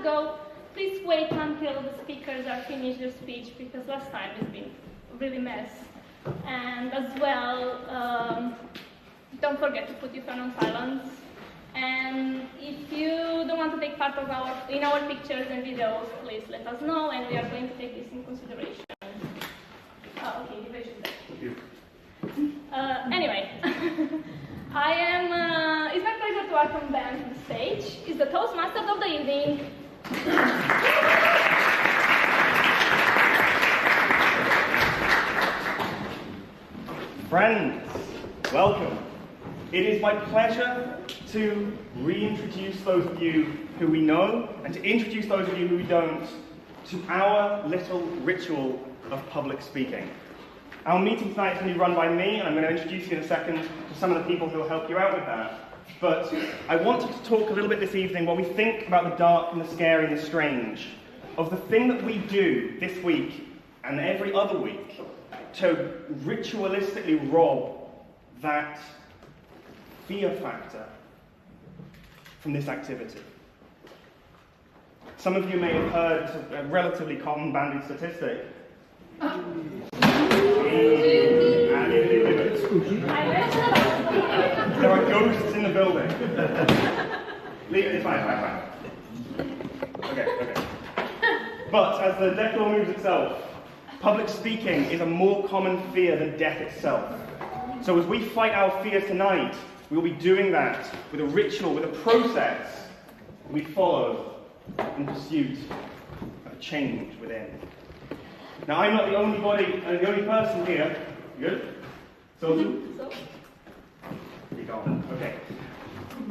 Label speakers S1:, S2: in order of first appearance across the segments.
S1: go, please wait until the speakers are finished their speech, because last time it's been really mess. And as well, don't forget to put your phone on silence. And if you don't want to take part of in our pictures and videos, please let us know, and we are going to take this in consideration. Oh, okay, you raised that. Anyway, it's my pleasure to welcome Ben to the stage. It's the Toastmasters of the evening.
S2: Friends, welcome. It is my pleasure to reintroduce those of you who we know and to introduce those of you who we don't to our little ritual of public speaking. Our meeting tonight is going to be run by me, and I'm going to introduce you in a second to some of the people who will help you out with that. But I wanted to talk a little bit this evening while we think about the dark and the scary and the strange of the thing that we do this week and every other week to ritualistically rob that fear factor from this activity. Some of you may have heard it's a relatively common bandied statistic. There are ghosts in the building. It's fine. Okay. But as the decor moves itself, public speaking is a more common fear than death itself. So as we fight our fear tonight, we will be doing that with a ritual, with a process we follow in pursuit of a change within. Now, I'm not the only person here. You good? So? Okay.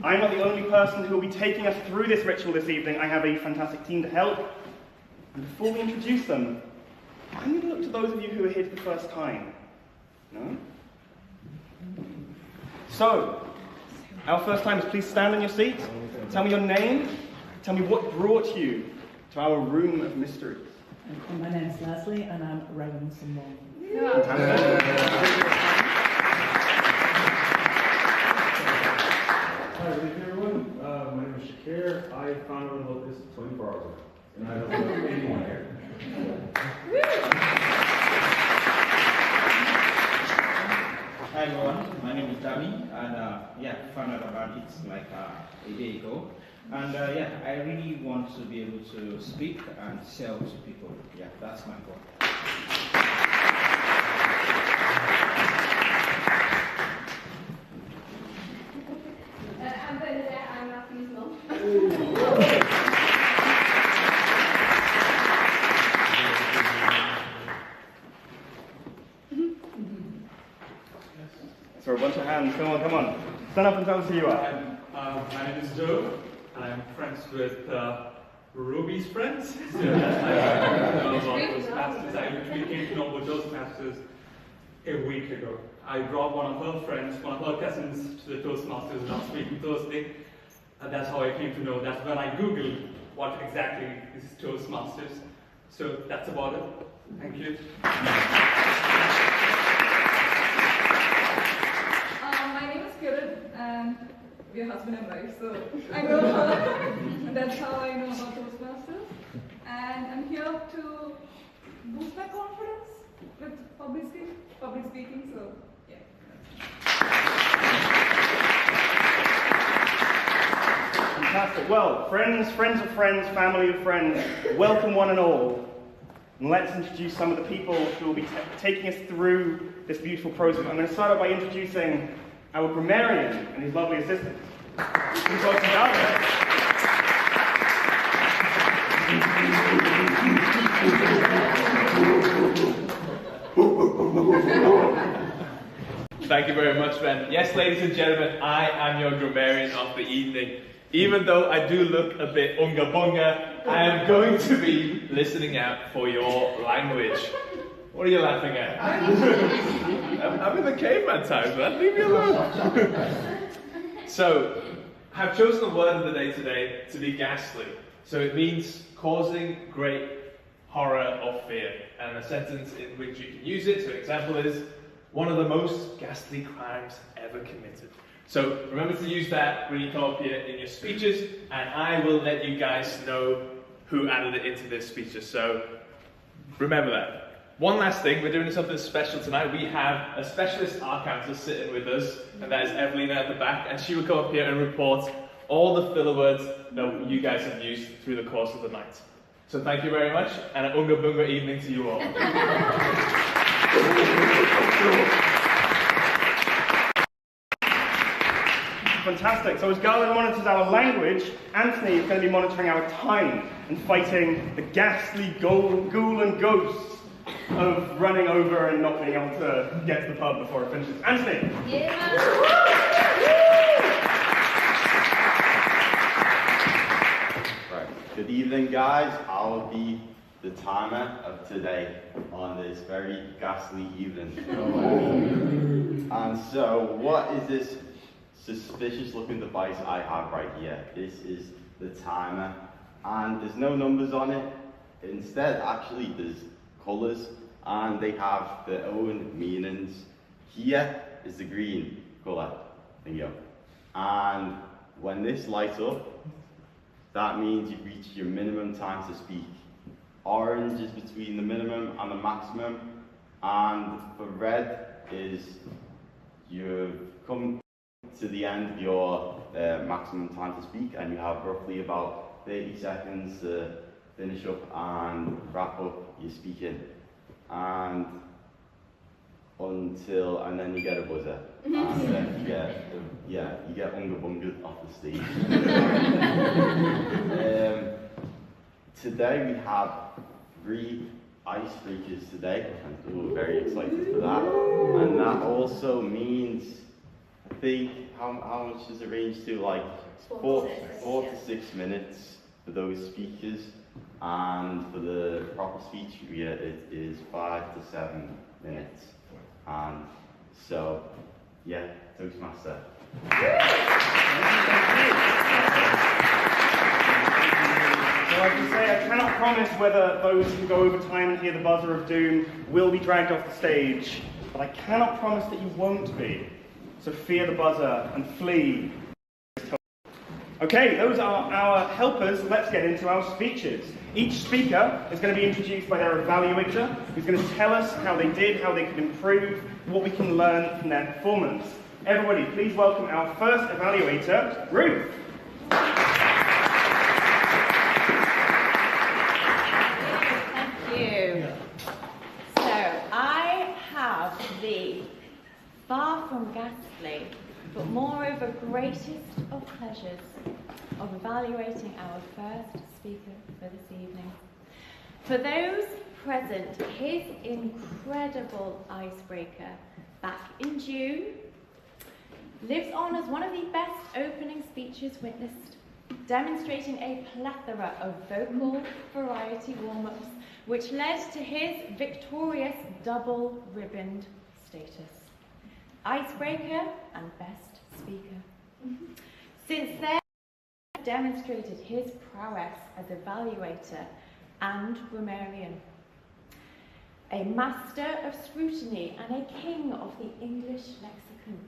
S2: I'm not the only person who will be taking us through this ritual this evening. I have a fantastic team to help. And before we introduce them, I'm going to look to those of you who are here for the first time. No? So, our first timers, please stand on your seat. Tell me your name. Tell me what brought you to our room of mysteries.
S3: My name is Leslie, and I'm Reverend Simone.
S4: Hi, good evening, everyone. My name is Shakir. I found out about this 24 hours ago, and I don't know anyone here.
S5: Hi everyone, my name is Dami, and found out about it like a day ago. And I really want to be able to speak and sell to people. Yeah, that's my goal.
S1: I'm Benita, I'm Rafi's mom.
S2: So a bunch of hands, come on. Stand up and tell us who you are.
S6: My name is Joe, and I'm friends with Ruby's friends. So I know about Toastmasters. I literally came to know about Toastmasters a week ago. I brought one of her friends, one of her cousins, to the Toastmasters last week on Thursday. And that's how I came to know. That's when I Googled what exactly is Toastmasters. So that's about it. Thank you.
S7: My name is Kiran, and we're husband and wife, so I know her, and that's how I know about Toastmasters. And I'm here to boost my confidence with public speaking, so yeah.
S2: Fantastic. Well, friends of friends, family of friends, welcome one and all. And let's introduce some of the people who will be taking us through this beautiful process. I'm going to start out by introducing our grammarian and his lovely assistant. Please welcome David.
S8: Thank you very much, Ben. Yes, ladies and gentlemen, I am your grammarian of the evening. Even though I do look a bit unga bunga, I am going to be listening out for your language. What are you laughing at? I'm in the caveman times, man. Leave me alone. So, I've chosen the word of the day today to be ghastly. So it means causing great horror or fear. And a sentence in which you can use it, so an example is, one of the most ghastly crimes ever committed. So remember to use that when you come up here in your speeches, and I will let you guys know who added it into their speeches. So remember that. One last thing, we're doing something special tonight. We have a specialist art counselor sitting with us, and that is Evelina at the back, and she will come up here and report all the filler words that you guys have used through the course of the night. So thank you very much, and an Unga Bunga evening to you all.
S2: Fantastic. So as Garland monitors our language, Anthony is going to be monitoring our time and fighting the ghastly ghoul and ghosts of running over and not being able to get to the pub before it finishes. Anthony!
S1: Yeah.
S9: Right. Good evening, guys. I'll be the timer of today on this very ghastly evening. And so, what is this suspicious-looking device I have right here? This is the timer, and there's no numbers on it. Instead, actually, there's colours, and they have their own meanings. Here is the green colour. There you go. And when this lights up, that means you've reached your minimum time to speak. Orange is between the minimum and the maximum, and for red is you've come to the end of your maximum time to speak, and you have roughly about 30 seconds to finish up and wrap up your speaking. And then you get a buzzer, and then you get Unga Bunga off the stage. Today we have 3 icebreakers today, and we're very excited for that. And that also means, I think, how much does it range to? Like 4 to 6 minutes for those speakers, and for the proper speech, it is 5 to 7 minutes. And so, yeah, Toastmaster.
S2: So I can say I cannot promise whether those who go over time and hear the buzzer of doom will be dragged off the stage, but I cannot promise that you won't be. So fear the buzzer and flee. Okay, those are our helpers. Let's get into our speeches. Each speaker is going to be introduced by their evaluator, who's going to tell us how they did, how they could improve, what we can learn from their performance. Everybody, please welcome our first evaluator, Ruth.
S10: Thank you. So, I have the far from ghastly, but moreover greatest of pleasures of evaluating our first speaker for this evening. For those present, his incredible icebreaker back in June lives on as one of the best opening speeches witnessed, demonstrating a plethora of vocal variety warm-ups, which led to his victorious double ribboned status. Icebreaker and best speaker. Since then, he demonstrated his prowess as evaluator and grammarian, a master of scrutiny and a king of the English lexicon.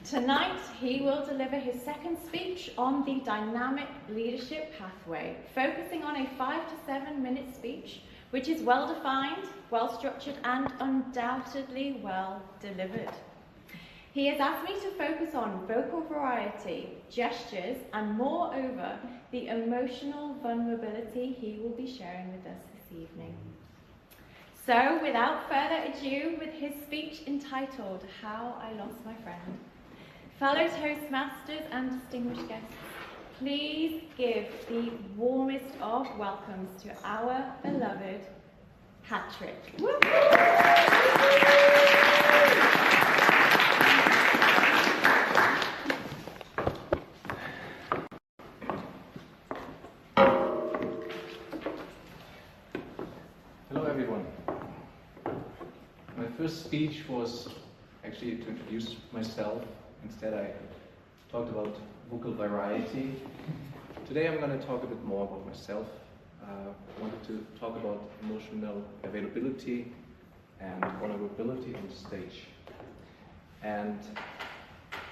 S10: Tonight, he will deliver his second speech on the dynamic leadership pathway, focusing on a 5 to 7 minute speech, which is well-defined, well-structured, and undoubtedly well-delivered. He has asked me to focus on vocal variety, gestures, and moreover, the emotional vulnerability he will be sharing with us this evening. So, without further ado, with his speech entitled, How I Lost My Friend, fellow Toastmasters and distinguished guests, please give the warmest of welcomes to our beloved Patrick.
S11: Hello everyone. My first speech was actually to introduce myself. Instead I talked about vocal variety. Today I'm going to talk a bit more about myself. I wanted to talk about emotional availability and vulnerability on stage. And,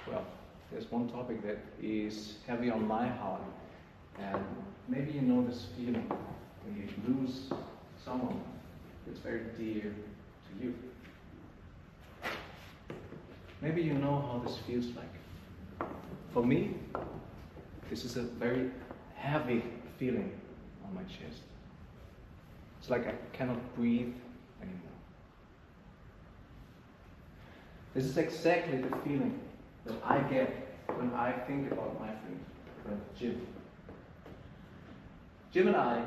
S11: well, there's one topic that is heavy on my heart, And maybe you know this feeling when you lose someone that's very dear to you. Maybe you know how this feels like. For me, this is a very heavy feeling on my chest. It's like I cannot breathe anymore. This is exactly the feeling that I get when I think about my friend Jim. Jim and I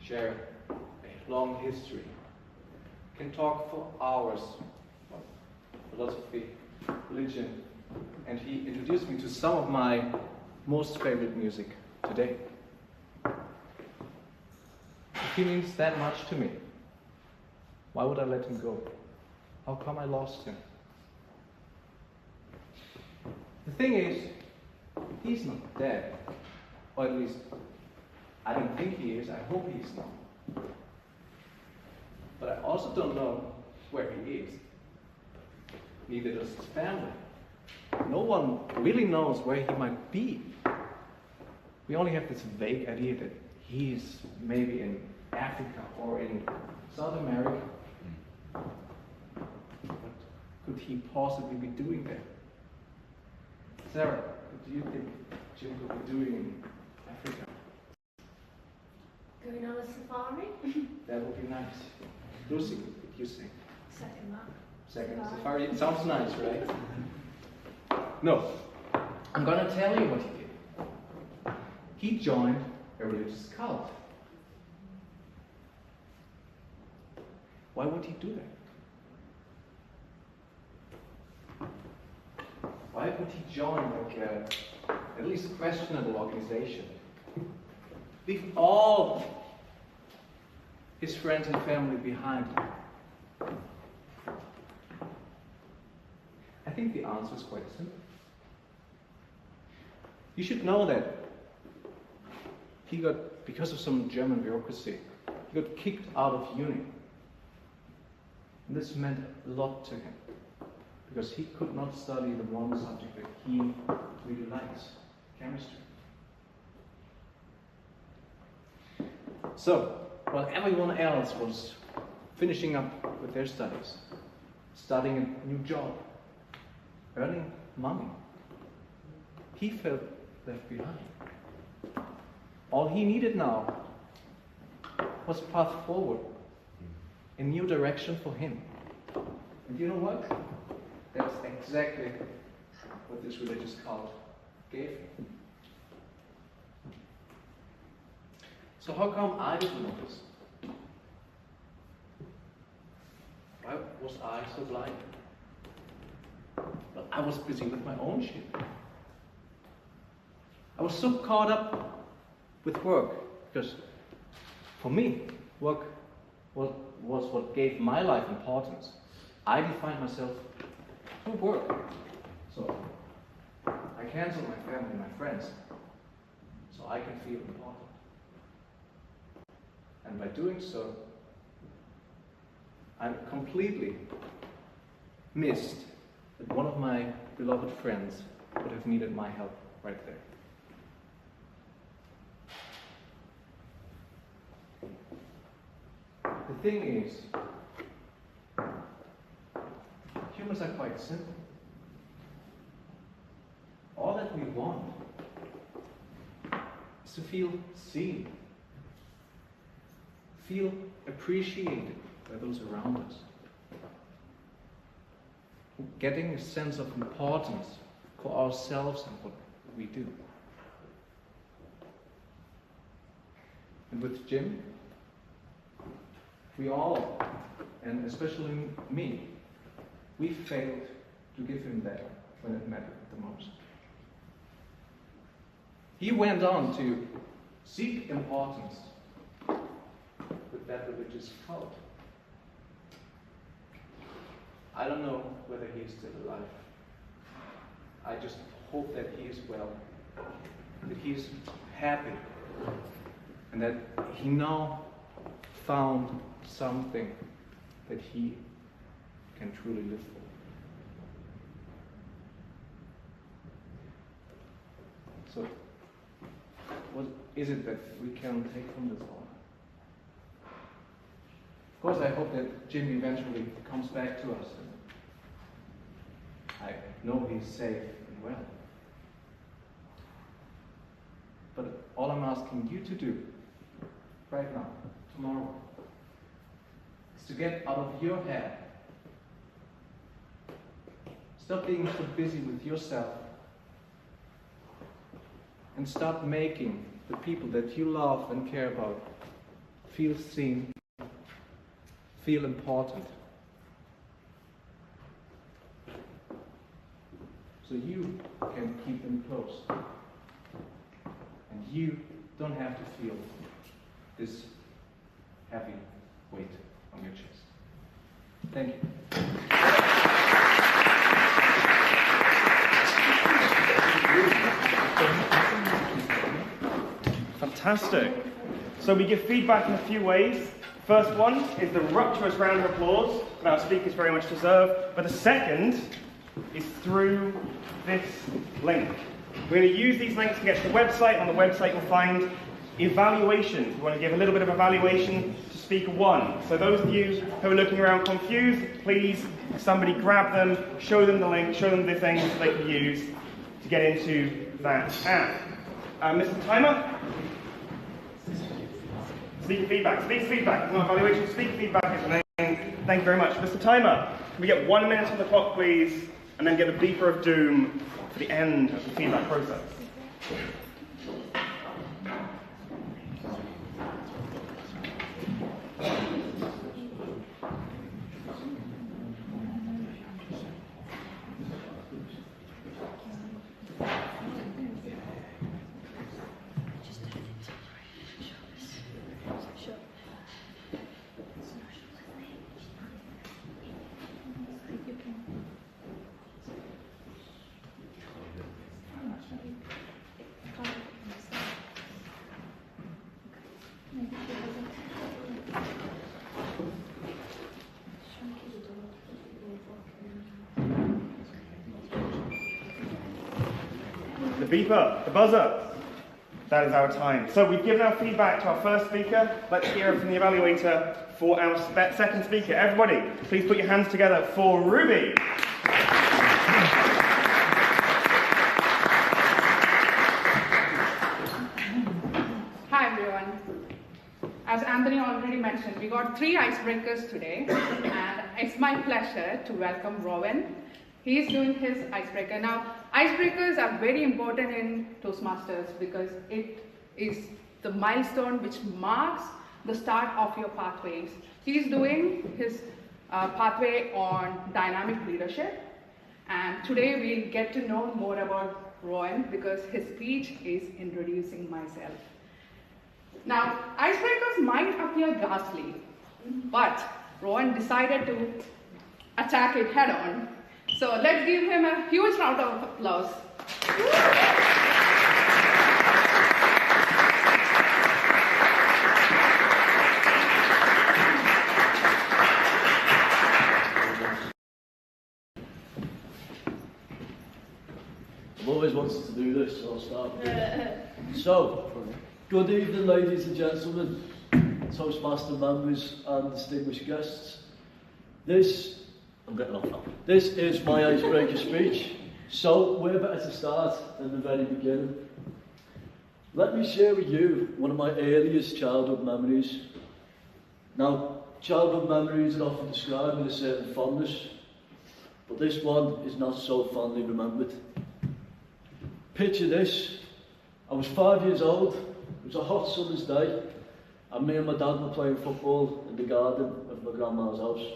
S11: share a long history. Can talk for hours about philosophy, religion, and he introduced me to some of my most favorite music today. If he means that much to me, why would I let him go? How come I lost him? The thing is, he's not dead. Or at least, I don't think he is. I hope he's not. But I also don't know where he is. Neither does his family. No one really knows where he might be. We only have this vague idea that he's maybe in Africa or in South America. What could he possibly be doing there? Sarah, what do you think Jim could be doing in Africa?
S12: Going on a safari?
S11: That would be nice. Lucy, what would you say?
S12: Second that.
S11: Second safari. It sounds nice, right? No. I'm gonna tell you what he did. He joined a religious cult. Why would he do that? Why would he join like a, at least questionable organization? Leave all his friends and family behind. I think the answer is quite simple. You should know that he got, because of some German bureaucracy, he got kicked out of uni. And this meant a lot to him, because he could not study the one subject that he really likes, chemistry. So, while everyone else was finishing up with their studies, starting a new job, earning money, he felt left behind. All he needed now was a path forward, a new direction for him. And you know what? That's exactly what this religious cult gave him. So how come I didn't know this? Why was I so blind? Well, I was busy with my own shit. I was so caught up with work, because for me, work was what gave my life importance. I defined myself through work. So I canceled my family and my friends so I can feel important. And by doing so, I completely missed that one of my beloved friends would have needed my help right there. The thing is, humans are quite simple. All that we want is to feel seen, feel appreciated by those around us, getting a sense of importance for ourselves and what we do. And with Jim, we all, and especially me, we failed to give him that when it mattered the most. He went on to seek importance with that religious cult. I don't know whether he is still alive. I just hope that he is well, that he is happy, and that he now found something that he can truly live for. So, what is it that we can take from this all? Of course, I hope that Jim eventually comes back to us. I know he's safe and well. But all I'm asking you to do, right now, tomorrow, is to get out of your head. Stop being so busy with yourself and start making the people that you love and care about feel seen, feel important. So you can keep them close. And you don't have to feel this heavy weight on your chest. Thank you.
S2: Fantastic. So we give feedback in a few ways. First one is the rapturous round of applause that our speakers very much deserve. But the second is through this link. We're going to use these links to get to the website. On the website you'll find evaluations. We want to give a little bit of evaluation to speaker one. So those of you who are looking around confused, please somebody grab them, show them the link, show them the things they can use to get into that app. Mr. Timer? Speaker feedback. Speaker feedback. No evaluation. Speaker feedback is the name. Thank you very much. Mr. Timer, can we get 1 minute on the clock, please? And then get the beeper of doom for the end of the feedback process. The beeper, the buzzer. That is our time. So we've given our feedback to our first speaker. Let's hear from the evaluator for our second speaker. Everybody, please put your hands together for Ruby.
S13: Hi everyone. As Anthony already mentioned, we got 3 icebreakers today, and it's my pleasure to welcome Rowan. He's doing his icebreaker. Now, icebreakers are very important in Toastmasters because it is the milestone which marks the start of your pathways. He's doing his pathway on dynamic leadership, and today we'll get to know more about Rowan because his speech is introducing myself. Now, icebreakers might appear ghastly, but Rowan decided to attack it head on. So let's give him a huge round of applause.
S14: I've always wanted to do this, so I'll start. So, good evening, ladies and gentlemen, Toastmaster members and distinguished guests. I'm getting off now. This is my icebreaker speech, so where better to start than the very beginning. Let me share with you one of my earliest childhood memories. Now, childhood memories are often described with a certain fondness, but this one is not so fondly remembered. Picture this. I was 5 years old, it was a hot summer's day, and me and my dad were playing football in the garden of my grandma's house.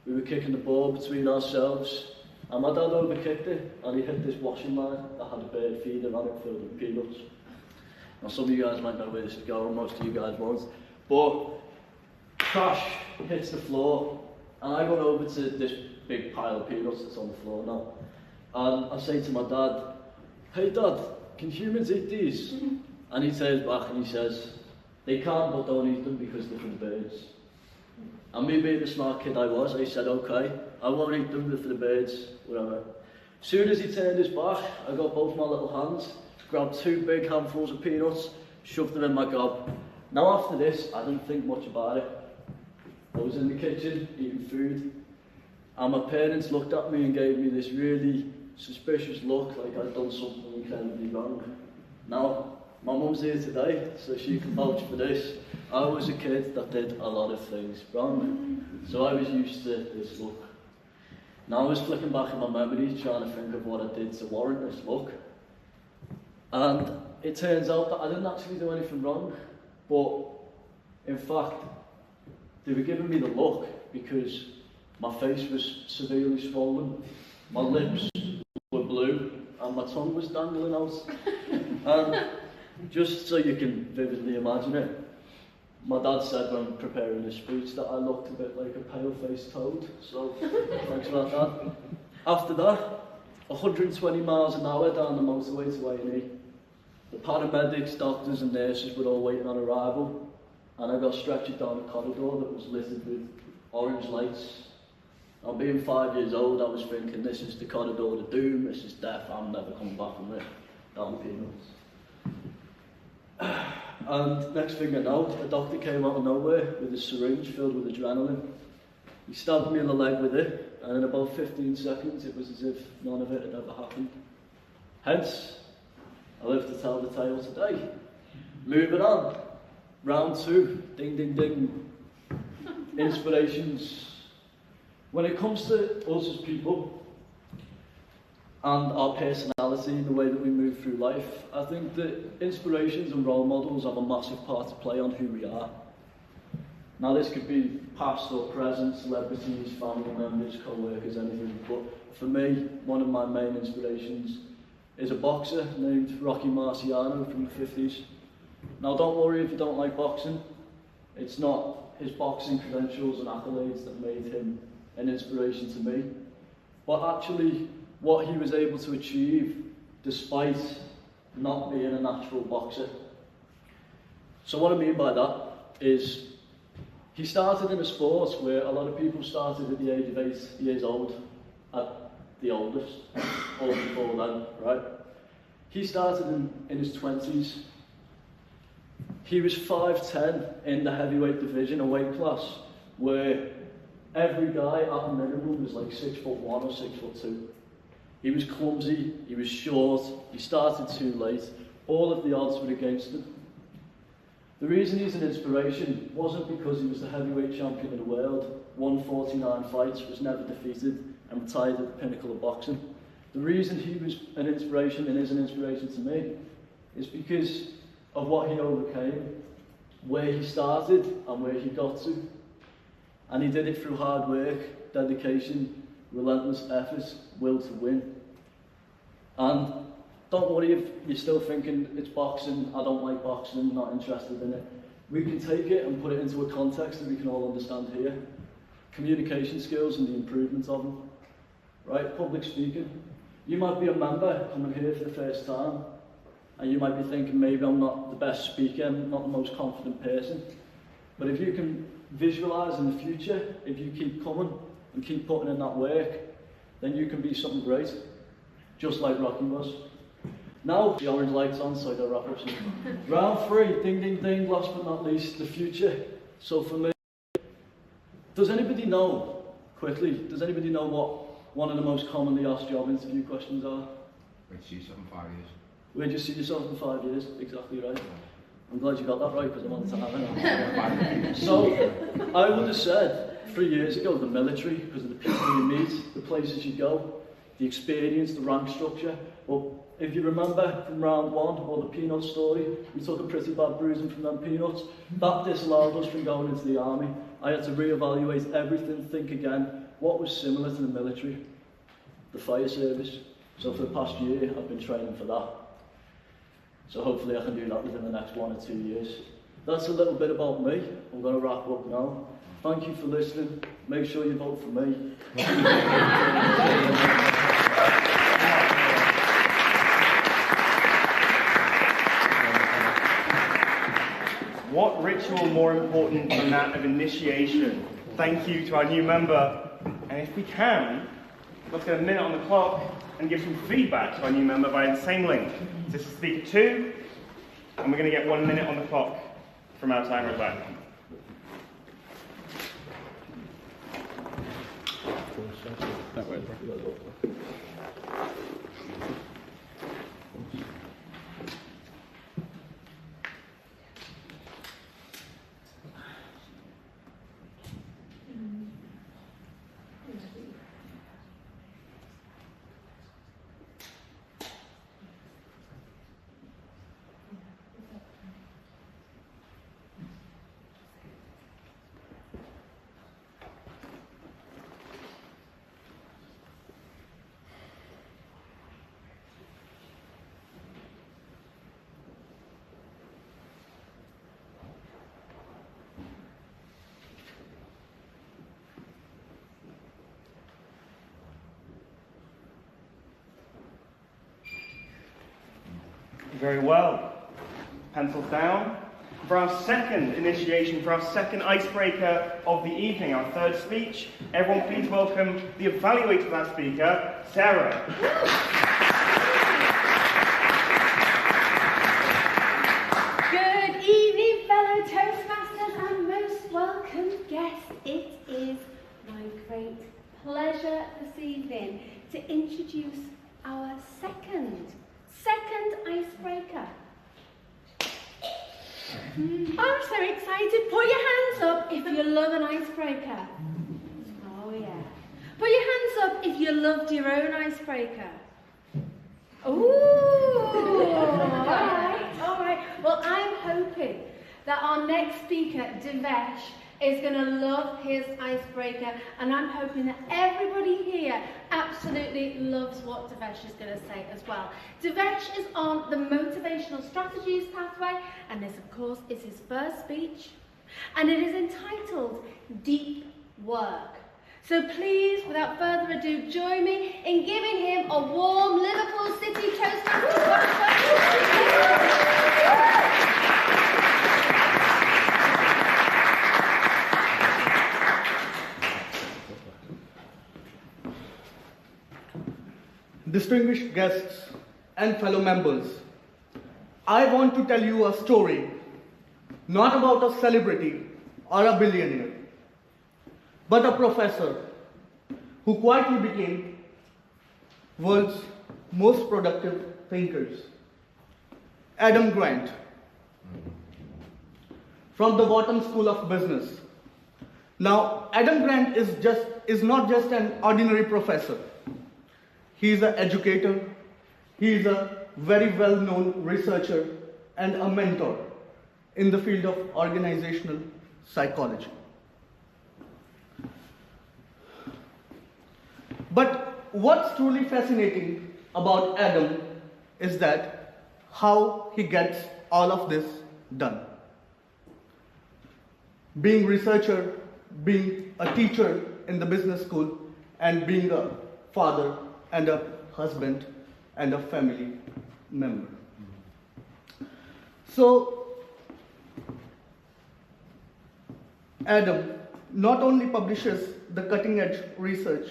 S14: We were kicking the ball between ourselves, and my dad overkicked it, and he hit this washing line that had a bird feeder on it filled with peanuts. Now some of you guys might know where this is going, most of you guys won't. But crash hits the floor, and I run over to this big pile of peanuts that's on the floor now. And I say to my dad, "Hey Dad, can humans eat these?" And he turns back and he says, "They can, but don't eat them because they're for the birds." And me being the smart kid I was, I said, "Okay, I won't eat them, they're for the birds, whatever." As soon as he turned his back, I got both my little hands, grabbed 2 big handfuls of peanuts, shoved them in my gob. Now after this, I didn't think much about it. I was in the kitchen eating food, and my parents looked at me and gave me this really suspicious look, like I'd done something incredibly wrong. Now, my mum's here today, so she can vouch for this. I was a kid that did a lot of things wrong, so I was used to this look. Now I was flicking back in my memories, trying to think of what I did to warrant this look. And it turns out that I didn't actually do anything wrong, but in fact, they were giving me the look because my face was severely swollen, my lips were blue, and my tongue was dangling out. And just so you can vividly imagine it, my dad said when preparing his speech that I looked a bit like a pale-faced toad, so thanks for that. After that, 120 miles an hour down the motorway to A&E. The paramedics, doctors and nurses were all waiting on arrival, and I got stretchered down a corridor that was littered with orange lights. Now, being 5 years old, I was thinking, this is the corridor to doom, this is death, I'm never coming back from it. Down peanuts. And next thing I know, a doctor came out of nowhere with a syringe filled with adrenaline. He stabbed me in the leg with it, and in about 15 seconds it was as if none of it had ever happened. Hence, I live to tell the tale today. Moving on. Round 2. Ding, ding, ding. Inspirations. When it comes to us as people, and our personality and the way that we move through life, I think that inspirations and role models have a massive part to play on who we are. Now this could be past or present, celebrities, family members, co-workers, anything, but for me, one of my main inspirations is a boxer named Rocky Marciano from the 50s. Now don't worry if you don't like boxing, it's not his boxing credentials and accolades that made him an inspiration to me, but actually what he was able to achieve despite not being a natural boxer. So what I mean by that is he started in a sport where a lot of people started at the age of 8 years old, at the oldest, or before then, right? He started in his 20s. He was 5'10" in the heavyweight division, a weight class where every guy at a minimum was like 6'1" or 6'2". He was clumsy, he was short, he started too late, all of the odds were against him. The reason he's an inspiration wasn't because he was the heavyweight champion of the world, won 49 fights, was never defeated, and retired at the pinnacle of boxing. The reason he was an inspiration and is an inspiration to me is because of what he overcame, where he started and where he got to. And he did it through hard work, dedication, relentless effort, will to win. And don't worry if you're still thinking it's boxing, I don't like boxing, not interested in it. We can take it and put it into a context that we can all understand here. Communication skills and the improvement of them. Right, public speaking. You might be a member coming here for the first time, and you might be thinking maybe I'm not the best speaker, I'm not the most confident person. But if you can visualise in the future, if you keep coming and keep putting in that work, then you can be something great, just like Rocky was. Now, the orange light's on, so I gotta wrap up soon. Round 3, ding ding ding, last but not least, the future. So for me, does anybody know, quickly, does anybody know what one of the most commonly asked job interview questions are?
S15: Where do you see yourself in 5 years?
S14: Where do you see yourself in 5 years? Exactly right. I'm glad you got that right because I wanted to have it. So, I would have said 3 years ago the military, because of the people you meet, the places you go, the experience, the rank structure. Well, if you remember from round 1 or the peanut story, we took a pretty bad bruising from them peanuts. That disallowed us from going into the army. I had to reevaluate everything, think again. What was similar to the military? The fire service. So for the past year, I've been training for that. So hopefully I can do that within the next 1 or 2 years. That's a little bit about me. I'm going to wrap up now. Thank you for listening. Make sure you vote for me.
S2: What ritual more important than that of initiation? Thank you to our new member. And if we can, let's get a minute on the clock and give some feedback to our new member via the same link. This is speaker 2. and we're going to get 1 minute on the clock from our timer at the back.
S16: That way.
S2: Very well. Pencils down. For our second initiation, for our second icebreaker of the evening, our third speech, everyone please welcome the evaluator of that speaker, Sarah.
S17: Good evening, fellow Toastmasters and most welcome guests. It is my great pleasure this evening to introduce our second icebreaker. I'm so excited. Put your hands up if you love an icebreaker. Oh yeah. Put your hands up if you loved your own icebreaker. Ooh. All right. Well, I'm hoping that our next speaker, Devesh, is going to love his icebreaker, and I'm hoping that everybody here absolutely loves what Devesh is going to say as well. Devesh is on the motivational strategies pathway, and this, of course, is his first speech, and it is entitled Deep Work. So please, without further ado, join me in giving him a warm Liverpool City Toastmasters.
S18: Distinguished guests and fellow members, I want to tell you a story, not about a celebrity or a billionaire, but a professor who quietly became world's most productive thinkers. Adam Grant, from the Wharton School of Business. Now, Adam Grant is not just an ordinary professor. He is an educator, he is a very well-known researcher and a mentor in the field of organizational psychology. But what's truly fascinating about Adam is that how he gets all of this done. Being a researcher, being a teacher in the business school, and being a father and a husband and a family member. So, Adam not only publishes the cutting edge research,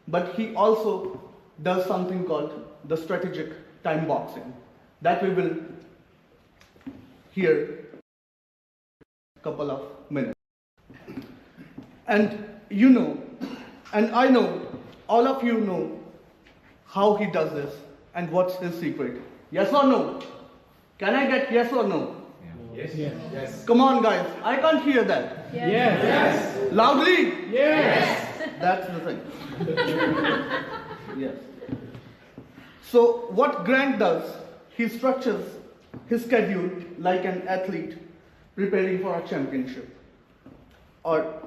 S18: but he also does something called the strategic time boxing that we will hear in a couple of minutes. And you know, and I know, all of you know how he does this and what's his secret. Yes or no? Can I get yes or no?
S6: Yes. Yes.
S18: Come on, guys. I can't hear that.
S6: Yes. Yes.
S18: Loudly?
S6: Yes.
S18: That's the thing. Yes. So what Grant does, he structures his schedule like an athlete preparing for a championship, or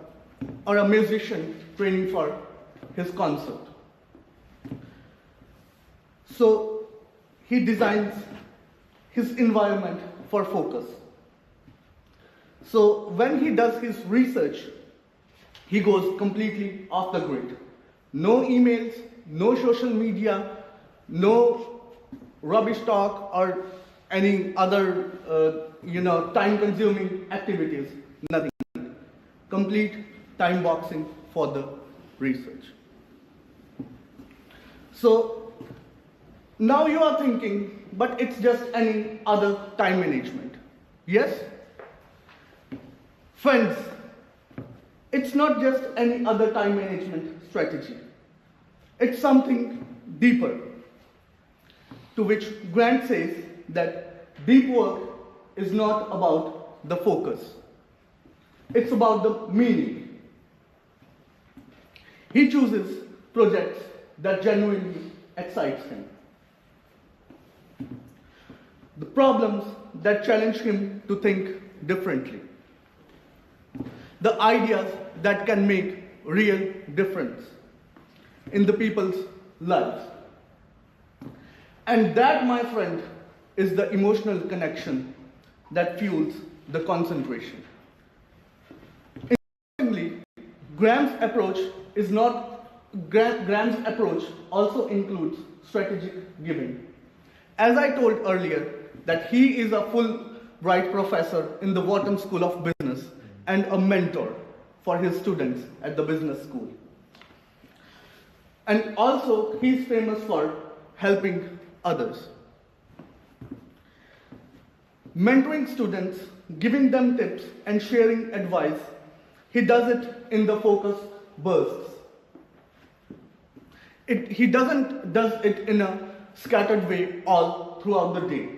S18: a musician training for his concert. So he designs his environment for focus. So when he does his research, he goes completely off the grid. No emails, no social media, no rubbish talk or any other time-consuming activities. Nothing. Complete time boxing for the research. So Now you are thinking, but it's just any other time management. Yes? Friends, it's not just any other time management strategy. It's something deeper, to which Grant says that deep work is not about the focus. It's about the meaning. He chooses projects that genuinely excites him. The problems that challenge him to think differently. The ideas that can make real difference in the people's lives. And that, my friend, is the emotional connection that fuels the concentration. Interestingly, Graham's approach also includes strategic giving. As I told earlier, that he is a Fulbright professor in the Wharton School of Business and a mentor for his students at the business school. And also, he's famous for helping others. Mentoring students, giving them tips and sharing advice, he does it in the focus bursts. He doesn't does it in a scattered way all throughout the day.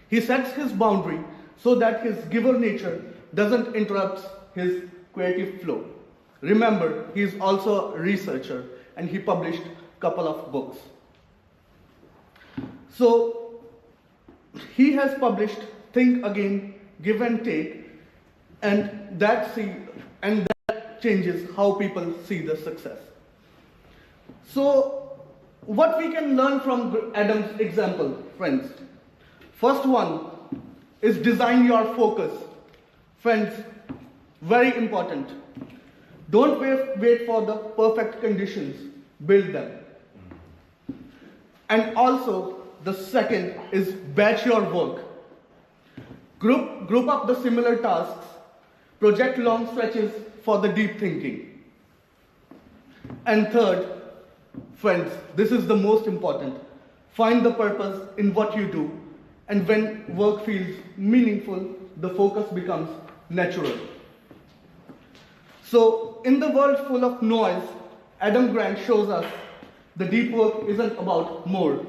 S18: He sets his boundary so that his giver nature doesn't interrupt his creative flow. Remember, he is also a researcher and he published a couple of books. So, he has published Think Again, Give and Take, and that changes how people see the success. So, what we can learn from Adam's example, friends? First one is design your focus. Friends, very important. Don't wait for the perfect conditions, build them. And also, the second is batch your work. Group up the similar tasks, project long stretches for the deep thinking. And third, friends, this is the most important. Find the purpose in what you do, and when work feels meaningful, the focus becomes natural. So, in the world full of noise, Adam Grant shows us the deep work isn't about more.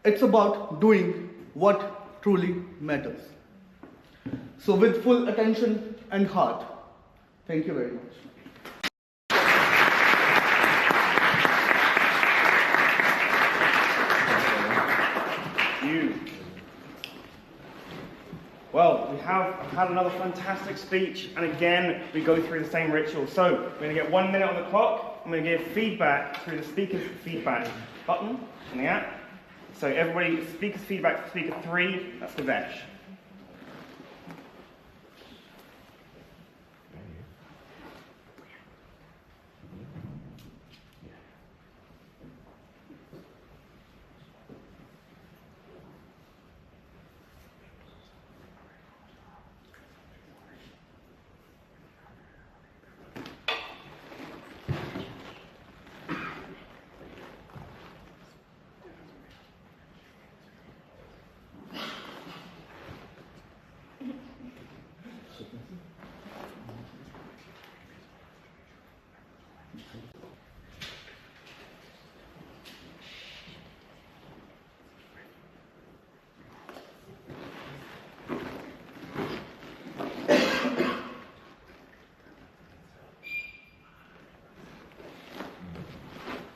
S18: It's about doing what truly matters. So, with full attention and heart, thank you very much.
S2: Well, we have had another fantastic speech, and again, we go through the same ritual. So, we're going to get 1 minute on the clock. I'm going to give feedback through the speaker's feedback button in the app. So, everybody, speaker's feedback for speaker 3, that's Devesh.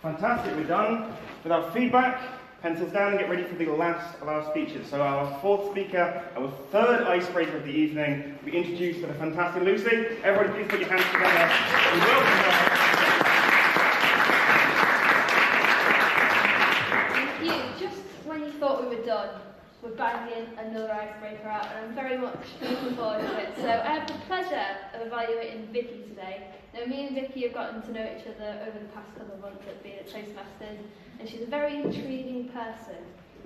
S2: Fantastic, we're done with our feedback. Pencils down and get ready for the last of our speeches. So our fourth speaker, our third icebreaker of the evening, we introduce the fantastic Lucy. Everybody please put your hands together and welcome her.
S19: Thank you. Just when you thought we were done, we're banging another icebreaker out, and I'm very much looking forward to it. So I have the pleasure of evaluating Vicky today. Now, me and Vicky have gotten to know each other over the past couple of months at being at Toastmasters, and she's a very intriguing person.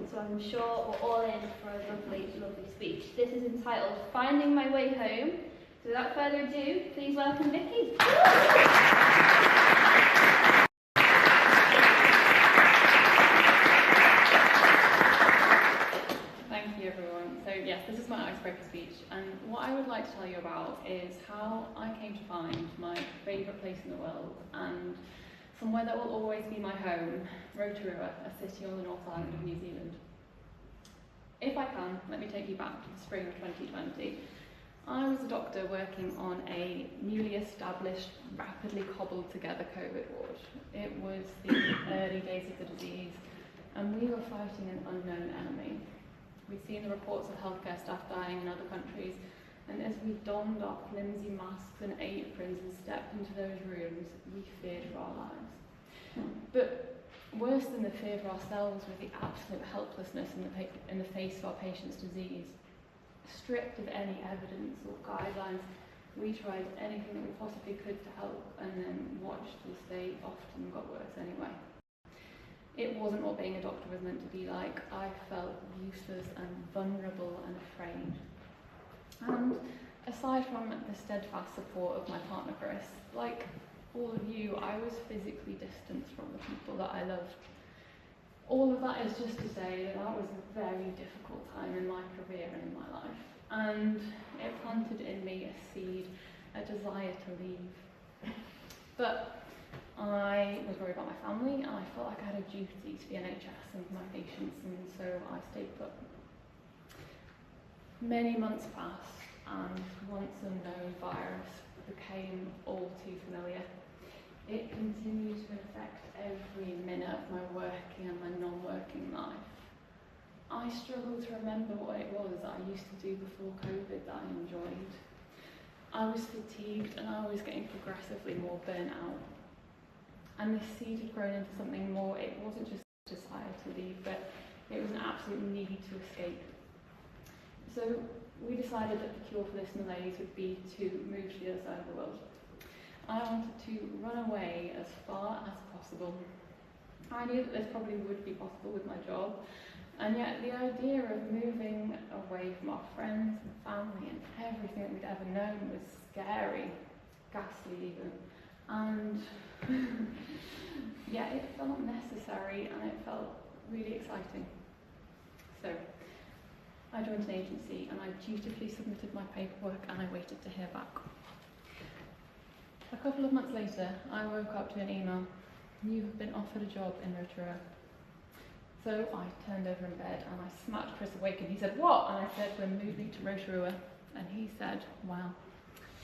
S19: So I'm sure we're all in for a lovely, lovely speech. This is entitled Finding My Way Home. So without further ado, please welcome Vicky.
S20: I would like to tell you about is how I came to find my favourite place in the world and somewhere that will always be my home, Rotorua, a city on the North Island of New Zealand. If I can, let me take you back to the spring of 2020. I was a doctor working on a newly established, rapidly cobbled together COVID ward. It was the early days of the disease, and we were fighting an unknown enemy. We'd seen the reports of healthcare staff dying in other countries, and as we donned our flimsy masks and aprons and stepped into those rooms, we feared for our lives. But worse than the fear for ourselves was the absolute helplessness in the face of our patient's disease. Stripped of any evidence or guidelines, we tried anything that we possibly could to help, and then watched as they often got worse anyway. It wasn't what being a doctor was meant to be like. I felt useless and vulnerable and afraid. And aside from the steadfast support of my partner Chris, like all of you, I was physically distanced from the people that I loved. All of that is just to say that was a very difficult time in my career and in my life. And it planted in me a seed, a desire to leave. But I was worried about my family, and I felt like I had a duty to the NHS and my patients, and so I stayed put. Many months passed, and once unknown virus became all too familiar. It continued to affect every minute of my working and my non-working life. I struggle to remember what it was that I used to do before COVID that I enjoyed. I was fatigued, and I was getting progressively more burnt out. And this seed had grown into something more. It wasn't just a desire to leave, but it was an absolute need to escape. So we decided that the cure for this malaise would be to move to the other side of the world. I wanted to run away as far as possible. I knew that this probably would be possible with my job, and yet the idea of moving away from our friends and family and everything that we'd ever known was scary, ghastly even, and yeah, it felt necessary and it felt really exciting. So I joined an agency and I dutifully submitted my paperwork and I waited to hear back. A couple of months later, I woke up to an email. You have been offered a job in Rotorua. So I turned over in bed and I smacked Chris awake, and he said, "What?" And I said, "We're moving to Rotorua." And he said, "Wow,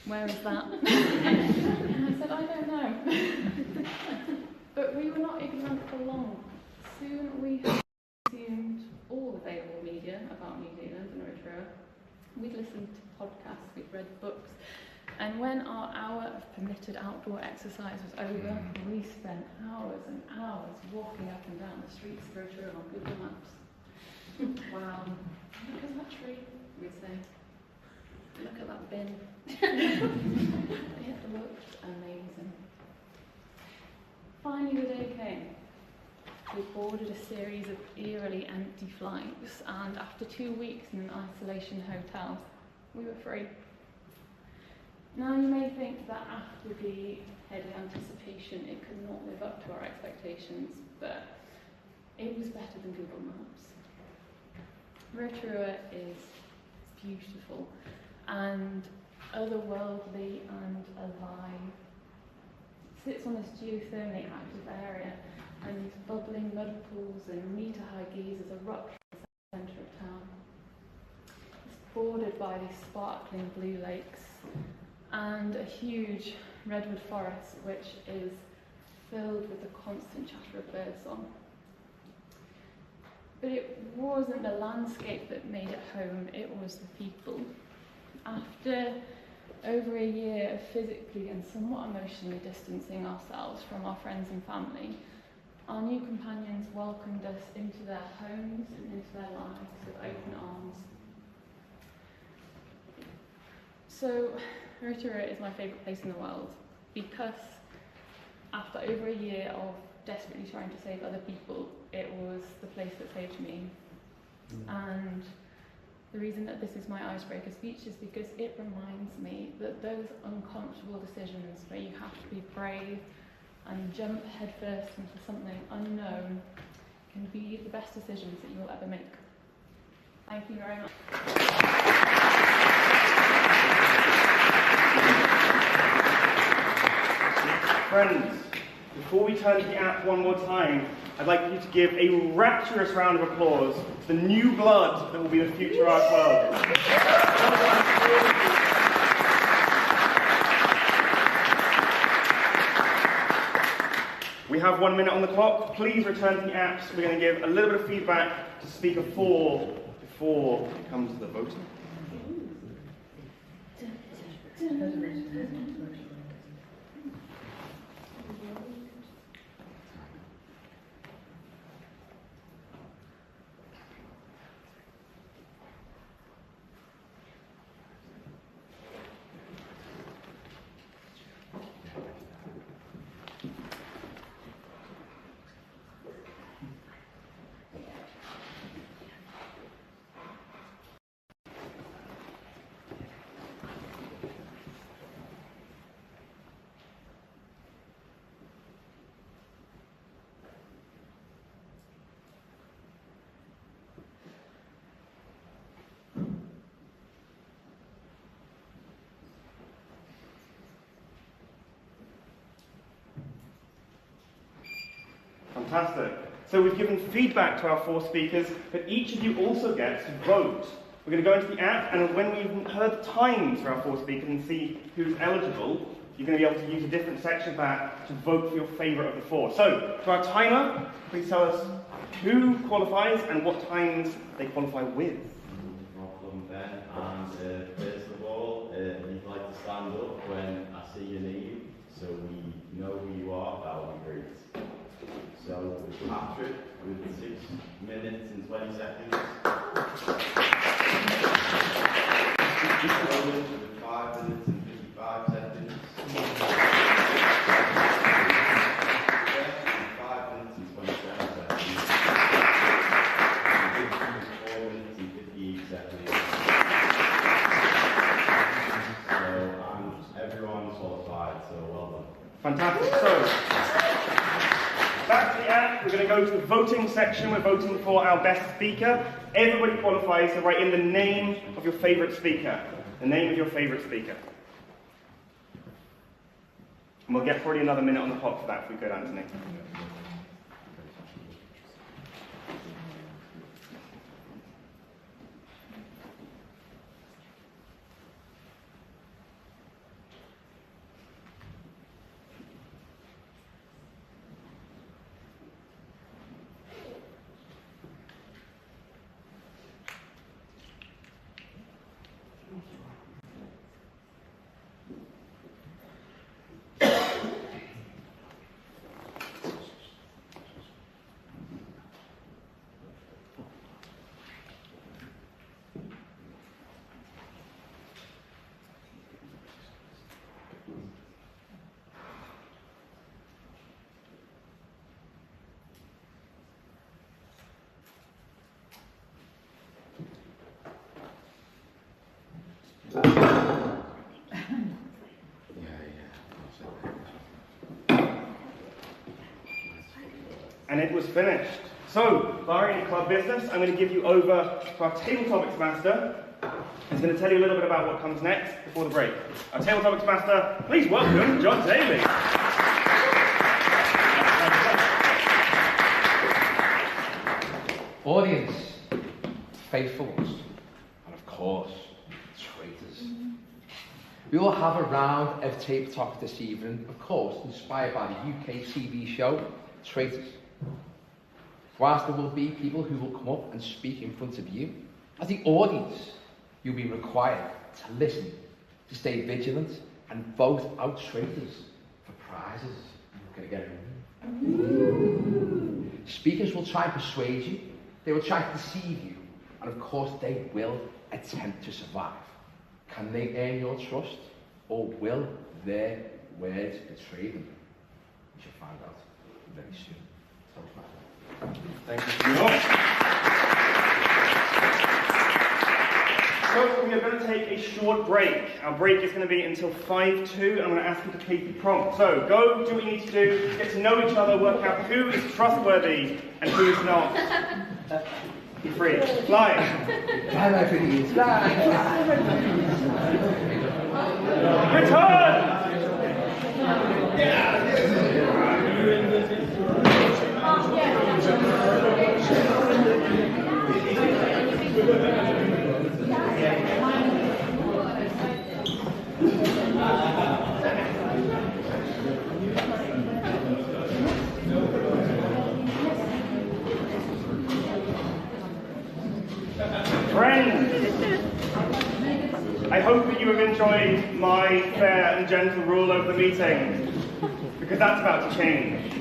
S20: where is that?" And I said, "I don't know." But we were not ignorant for long. Soon we had consumed all available media about New Zealand and Rotorua. We'd listened to podcasts, we'd read books. And when our hour of permitted outdoor exercise was over, we spent hours and hours walking up and down the streets of Rotorua on Google Maps. Wow, look at that tree, we'd say. Look at that bin. It looked amazing. Finally the day came. We boarded a series of eerily empty flights, and after 2 weeks in an isolation hotel, we were free. Now you may think that after the heady anticipation it could not live up to our expectations, but it was better than Google Maps. Rotorua is beautiful and otherworldly and alive. It sits on this geothermally active area, and these bubbling mud pools and metre-high geysers erupt from the centre of town. It's bordered by these sparkling blue lakes and a huge redwood forest which is filled with the constant chatter of birdsong. But it wasn't the landscape that made it home, it was the people. After over a year of physically and somewhat emotionally distancing ourselves from our friends and family, our new companions welcomed us into their homes and into their lives with open arms. So Rotorua is my favourite place in the world because after over a year of desperately trying to save other people, it was the place that saved me. And the reason that this is my icebreaker speech is because it reminds me that those uncomfortable decisions where you have to be brave and jump headfirst into something unknown can be the best decisions that you will ever make. Thank you very much.
S2: Friends, before we turn to the app one more time, I'd like you to give a rapturous round of applause to the new blood that will be the future of our club. We have 1 minute on the clock. Please return to the apps. We're going to give a little bit of feedback to speaker 4 before it comes to the voting. Fantastic. So we've given feedback to our 4 speakers, but each of you also gets to vote. We're going to go into the app, and when we've heard the times for our 4 speakers and see who's eligible, you're going to be able to use a different section of that to vote for your favourite of the 4. So, to our timer, please tell us who qualifies and what times they qualify with.
S9: No problem, Ben. And first of all, if you'd like to stand up when I say your name, so we know who you are, that would be great. So, Patrick with 6 minutes and 20 seconds. Owen with 5 minutes and 55 seconds. 5 minutes and 27 seconds. 4 minutes and 58 seconds. So, everyone's qualified, so well done.
S2: Fantastic. So, back to the app, we're going to go to the voting section. We're voting for our best speaker. Everybody qualifies to write in the name of your favourite speaker. The name of your favourite speaker. And we'll get probably another minute on the clock for that if we could, Anthony. And it was finished. So, barring any club business, I'm going to give you over to our Table Topics Master. He's going to tell you a little bit about what comes next before the break. Our Table Topics Master, please welcome John Daly.
S21: Audience, faithfuls, and of course, traitors. We will have a round of table talk this evening, of course, inspired by the UK TV show, Traitors. Whilst there will be people who will come up and speak in front of you, as the audience, you'll be required to listen, to stay vigilant, and vote out traitors for prizes. Gonna get it in. Speakers will try and persuade you, they will try to deceive you, and of course they will attempt to survive. Can they earn your trust, or will their words betray them? We shall find out very soon.
S2: Thank you so much. So we are going to take a short break. Our break is going to be until 5:02, and I'm going to ask you to keep the prompt. So go do what you need to do, get to know each other, work out who is trustworthy and who is not. Be free. Fly.
S21: Fly, my pretty. Fly.
S2: Return! Friends, I hope that you have enjoyed my fair and gentle rule over the meeting, because that's about to change.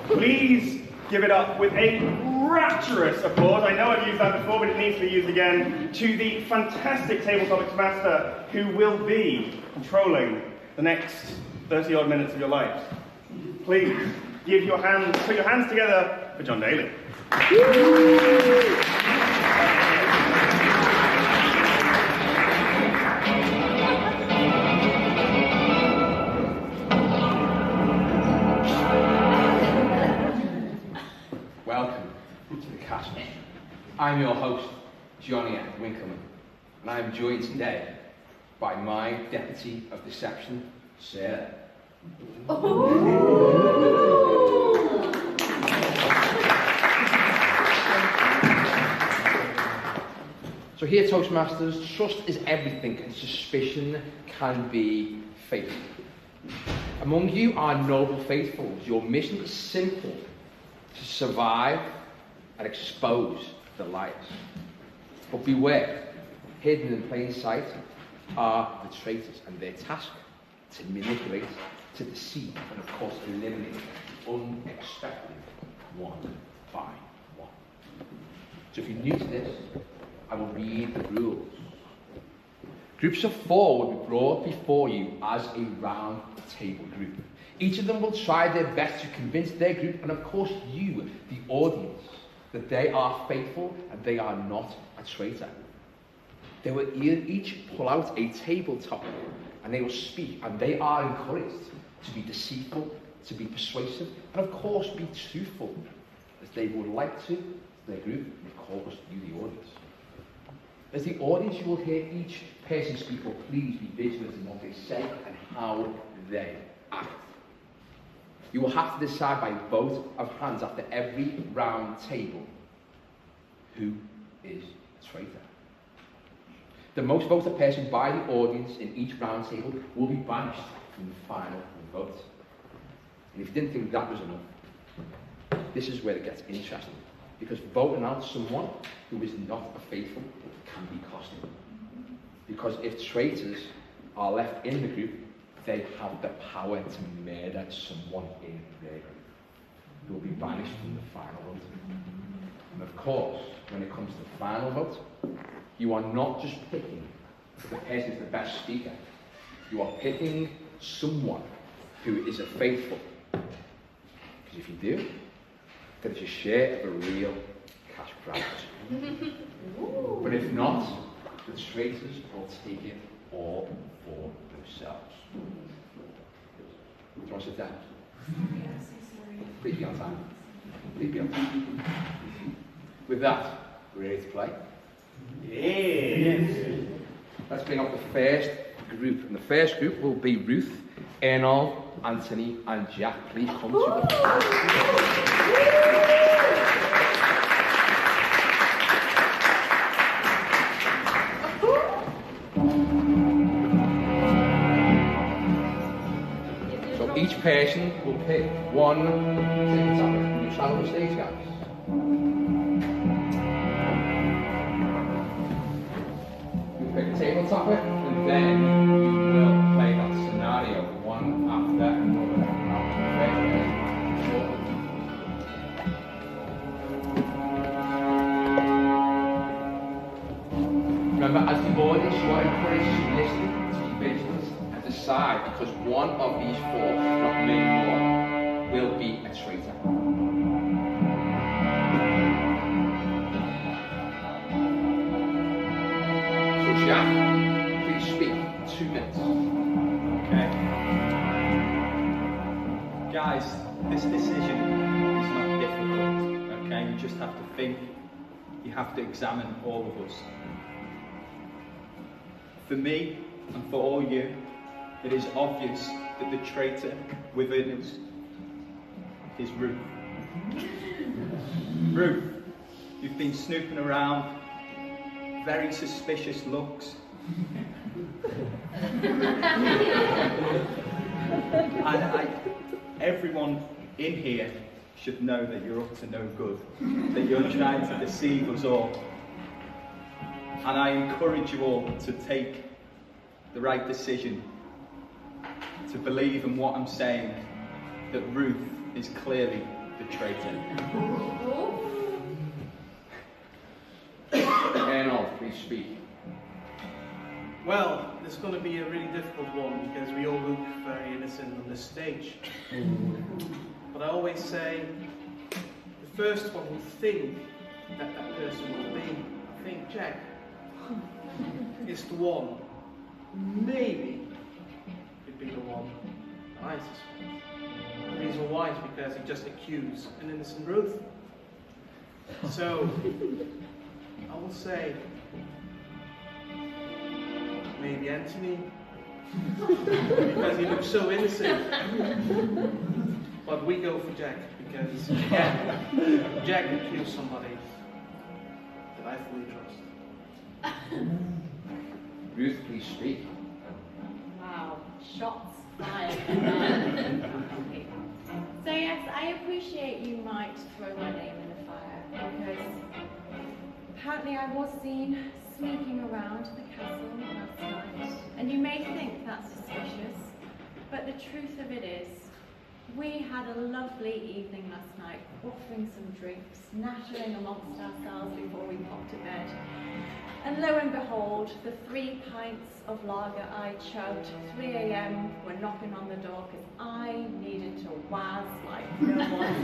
S2: Please give it up with a rapturous applause. I know I've used that before, but it needs to be used again, to the fantastic tabletop master who will be controlling the next 30-odd minutes of your life. Please put your hands together for John Daly.
S21: Welcome to the castle. I'm your host, Johnny Winkleman, and I'm joined today by my Deputy of Deception, Sarah. So here, Toastmasters, trust is everything and suspicion can be fatal. Among you are noble faithfuls. Your mission is simple: to survive and expose the liars. But beware, hidden in plain sight are the traitors, and their task to manipulate, to deceive, and of course eliminate the unexpected one by one. So if you're new to this, I will read the rules. Groups of 4 will be brought before you as a round table group. Each of them will try their best to convince their group, and of course you, the audience, that they are faithful and they are not a traitor. They will each pull out a table topic and they will speak, and they are encouraged to be deceitful, to be persuasive, and of course be truthful, as they would like to their group, and of course you, the audience. As the audience, you will hear each person speak, but please be vigilant in what they say and how they act. You will have to decide by vote of hands after every round table who is a traitor. The most voted person by the audience in each round table will be banished from the final vote. And if you didn't think that was enough, this is where it gets interesting. Because voting out someone who is not a faithful can be costly. Because if traitors are left in the group, they have the power to murder someone in their group. Who will be banished from the final vote. And of course, when it comes to the final vote, you are not just picking the person who's the best speaker. You are picking someone who is a faithful. Because if you do, then it's a share of a real cash prize. But if not, the traitors will take it all for themselves. Do you want to sit down? Please be on time. Please be on time. With that, we're ready to play? Yes. Let's bring up the first group. And the first group will be Ruth, Ernol, Anthony, and Jack. Please come to the So each person will pick one table topic. You stand on the stage, guys. Pick a table topic, and then you will play that scenario one after another. Remember, as the audience, you are encouraged to listen, to be vigilant, and decide, because one of these 4, not many more, will be a traitor. Jack, please speak. 2 minutes.
S3: Okay. Guys, this decision is not difficult, okay? You just have to think. You have to examine all of us. For me, and for all you, it is obvious that the traitor within us is Ruth. Ruth, you've been snooping around, very suspicious looks. And everyone in here should know that you're up to no good, that you're trying to deceive us all. And I encourage you all to take the right decision, to believe in what I'm saying, that Ruth is clearly the traitor.
S21: Arnold, please speak.
S4: Well, it's going to be a really difficult one because we all look very innocent on this stage. But I always say, the first one would think that that person would be, I think Jack, is the one. Maybe could be the one I suspect. The reason why is because he just accused an innocent Ruth. So, I will say, maybe Anthony, because he looks so innocent. But we go for Jack, because Jack accused somebody that I fully trust.
S21: Ruth, please speak.
S10: Wow, shots fired. So yes, I appreciate you might throw my name in the fire, because apparently I was seen sneaking around the castle last night, and you may think that's suspicious, but the truth of it is, we had a lovely evening last night, offering some drinks, nattering amongst ourselves before we popped to bed. And lo and behold, the 3 pints of lager I chugged, 3 a.m. were knocking on the door because I needed to waz like no one.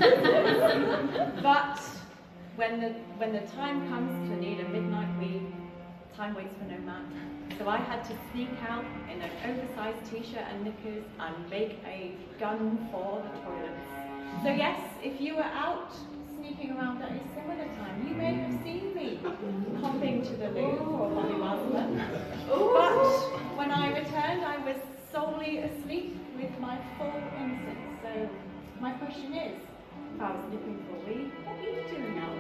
S10: But when the time comes to need a midnight wee, time waits for no man. So I had to sneak out in an oversized t-shirt and knickers and make a gun for the toilets. So yes, if you were out sneaking around at a similar time, you may have seen me hopping to the loo or Bobby Wazler. But when I returned, I was solely asleep with my full innocence. So my question is, if I was nipping for a wee, what are you doing now?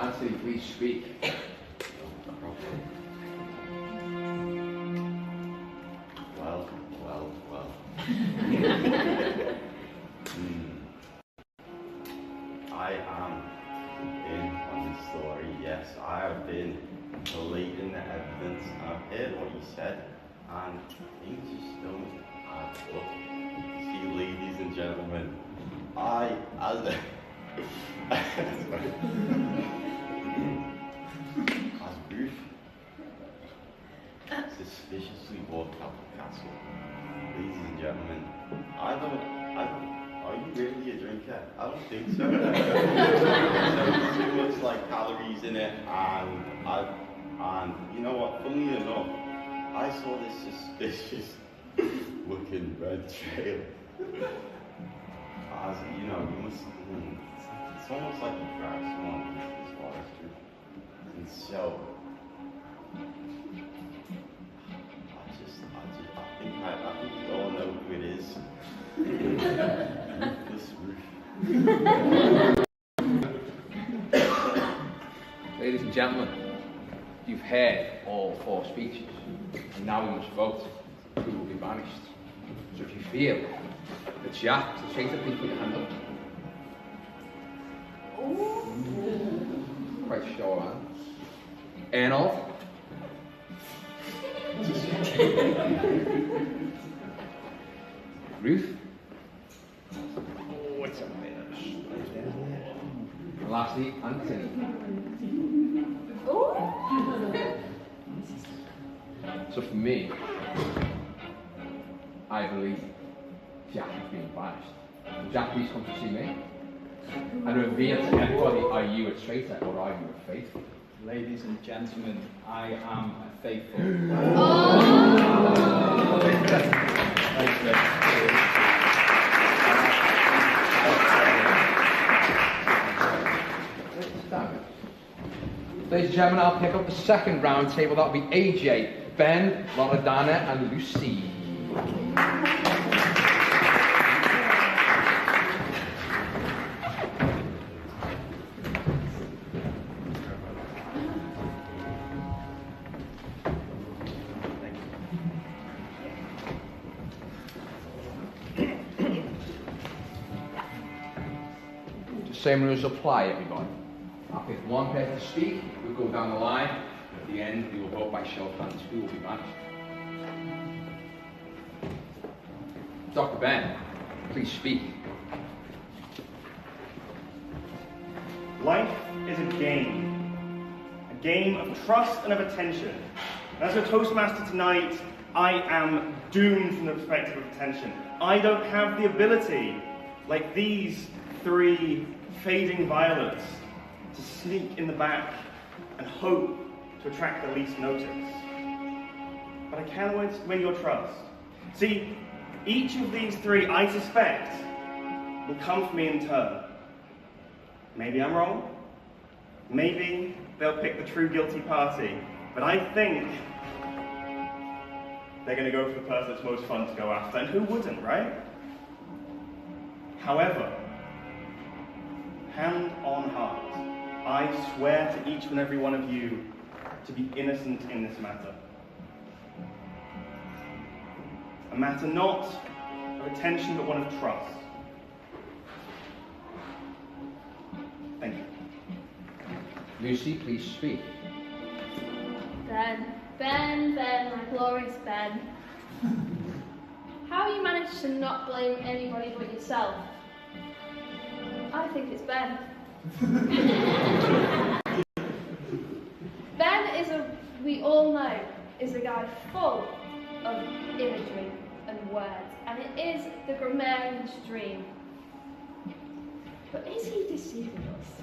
S21: Anthony, please speak.
S9: Well. I am in on the story, yes. I have been collating the evidence, and I've heard what you said, and things just don't add up. See, ladies and gentlemen, as Ruth suspiciously walked out the castle, ladies and gentlemen, are you really a drinker? I don't think so. There's too much like calories in it, and you know what? Funnily enough, I saw this suspicious looking red trail. As you know, you must. It's almost like you drive someone into this forest, and so I think we all know who it is.
S21: Ladies and gentlemen, you've heard all 4 speeches, and now we must vote who will be banished. So if you feel that Jack to change the people, your hand up. Quite sure, man. Arnold. Ruth.
S2: What's up, man?
S21: And lastly, Anthony. So for me, I believe Jack is being banished. Jack, please come to see me. And reveal to everybody, are you a traitor or are you a faithful?
S3: Ladies and gentlemen, I am a faithful.
S21: Ladies and gentlemen, I'll pick up the second round table. That'll be AJ, Ben, Loredana, and Lucy. Same rules apply, everybody. I'll pick one person to speak, we'll go down the line, at the end we will vote by show of hands. Who will be matched? Dr. Ben, please speak.
S2: Life is a game of trust and of attention. And as a Toastmaster tonight, I am doomed from the perspective of attention. I don't have the ability, like these three fading violets, to sneak in the back and hope to attract the least notice. But I can win your trust. See, each of these three, I suspect, will come for me in turn. Maybe I'm wrong. Maybe they'll pick the true guilty party. But I think they're going to go for the person that's most fun to go after. And who wouldn't, right? However, hand on heart, I swear to each and every one of you to be innocent in this matter. A matter not of attention, but one of trust. Thank you.
S21: Lucy, please speak.
S19: Ben, my glorious Ben. How you managed to not blame anybody but yourself? I think it's Ben. Ben we all know, is a guy full of imagery and words, and it is the grammarian's dream. But is he deceiving us?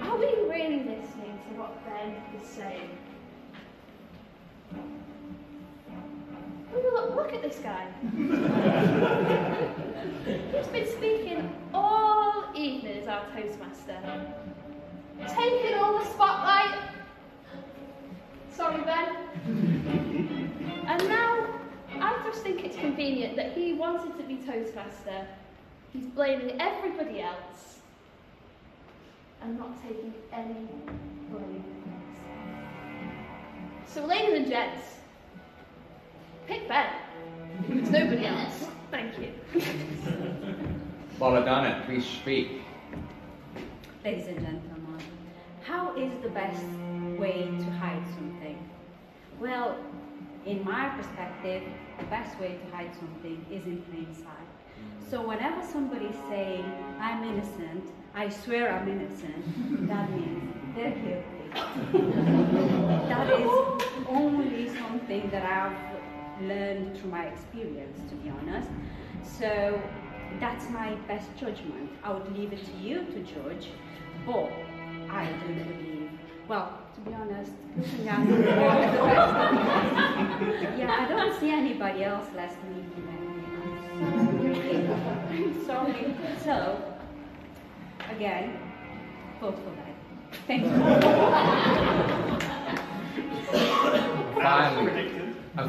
S19: Are we really listening to what Ben is saying? Look at this guy. He's been speaking all evening as our Toastmaster. Taking all the spotlight. Sorry, Ben. And now, I just think it's convenient that he wanted to be Toastmaster. He's blaming everybody else and not taking any blame himself. So, ladies and gents, pick Ben. It's nobody else. Thank you.
S21: Loredana, please speak.
S5: Ladies and gentlemen, how is the best way to hide something? Well, in my perspective, the best way to hide something is in plain sight. So whenever somebody's saying, I'm innocent, I swear I'm innocent, that means they're guilty. That is only something that I've learned through my experience, to be honest. So that's my best judgment. I would leave it to you to judge, but I do believe, well, to be honest, looking at the rest of the yeah, I don't see anybody else less than me. I'm sorry. So, again, vote for that. Thank you.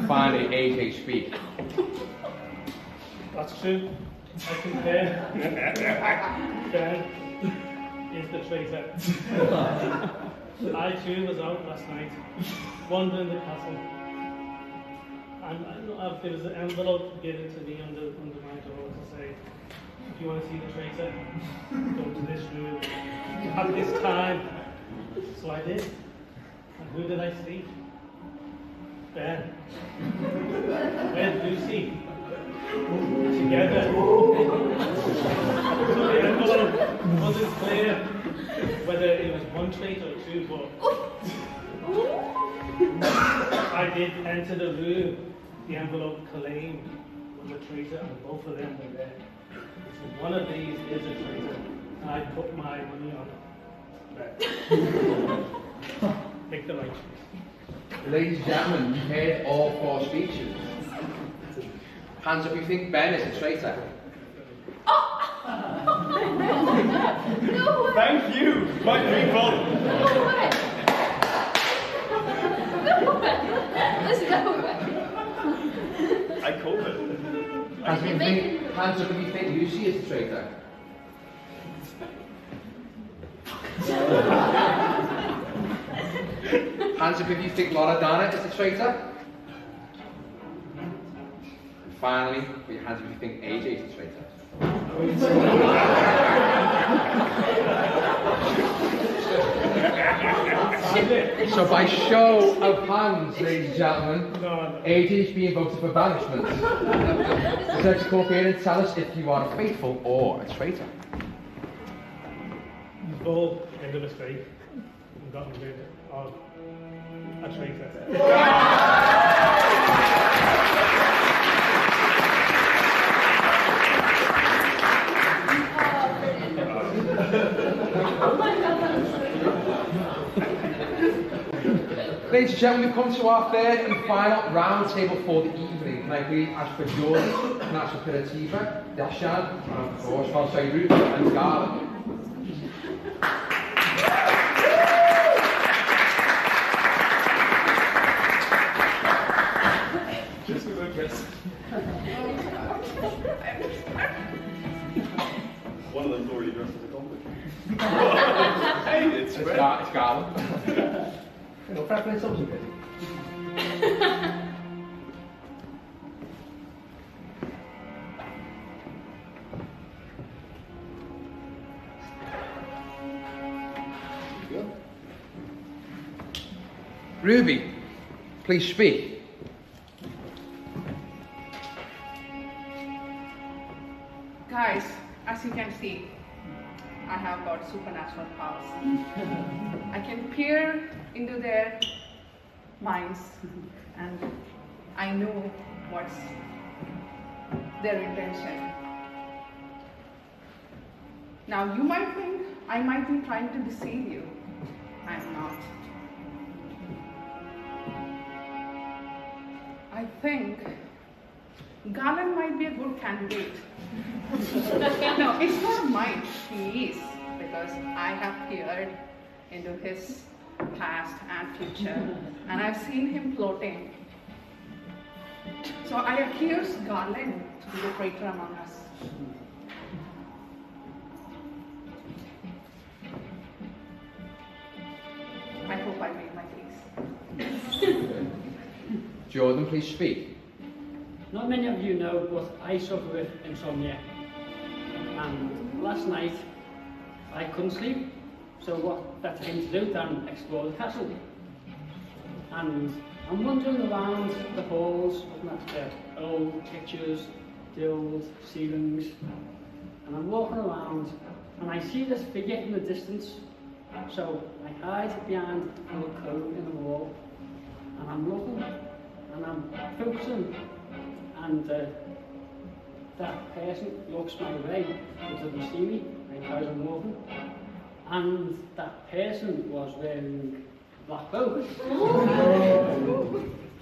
S21: Finally, AJ speak.
S22: That's true. I think Ben is the traitor. I too was out last night, wandering the castle, and there was an envelope given to me under my door to say, if you want to see the traitor, go to this room at this time. So I did. And who did I see? Ben. With Lucy. Together. So the envelope wasn't clear whether it was one traitor or two, but I did enter the room. The envelope claimed was a traitor, and both of them were there. So one of these is a traitor, and I put my money on that. Make the right choice.
S21: Ladies and gentlemen, you've heard all four speeches. Hands up if you think Ben is a traitor.
S19: No, away.
S2: Thank you, my people.
S19: Go away. Go away. Let's go away.
S2: I called it.
S21: Hands up if you think Lucy is a traitor. Hands up if you think Loredana is a traitor. And finally, put your hands up if you think AJ is a traitor. So by show of hands, ladies and gentlemen, AJ is being voted for banishment. The judge will come here and tell us if you are a faithful or a traitor.
S22: You've all made a mistake and gotten rid of a traitor.
S21: Ladies and gentlemen, we've come to our third and final round table for the evening. Can I please ask for Jordan, can I ask for Pirativa, Dashan, and of course, François Ruth and Garland.
S2: One of them's already dressed as a convict. Hey, it's
S21: Garland. No preference, something good. Ruby, please speak.
S13: Guys, as you can see, I have got supernatural powers. I can peer into their minds and I know what's their intention. Now you might think I might be trying to deceive you. I'm not. I think Garland might be a good candidate. No, it's not mine. He is, because I have peered into his past and future, and I've seen him floating. So I accuse Garland to be the traitor among us. I hope I made my case.
S21: Jordan, please speak.
S7: Not many of you know, but I suffer with insomnia. And last night, I couldn't sleep. So what better thing to do than explore the castle? And I'm wandering around the halls, looking at the old pictures, the old ceilings. And I'm walking around, and I see this figure in the distance. So I hide behind a little cove in the wall, and I'm looking, and I'm focusing, and that person looks my way, but doesn't see me, I carry on walking, and that person was wearing a black coat.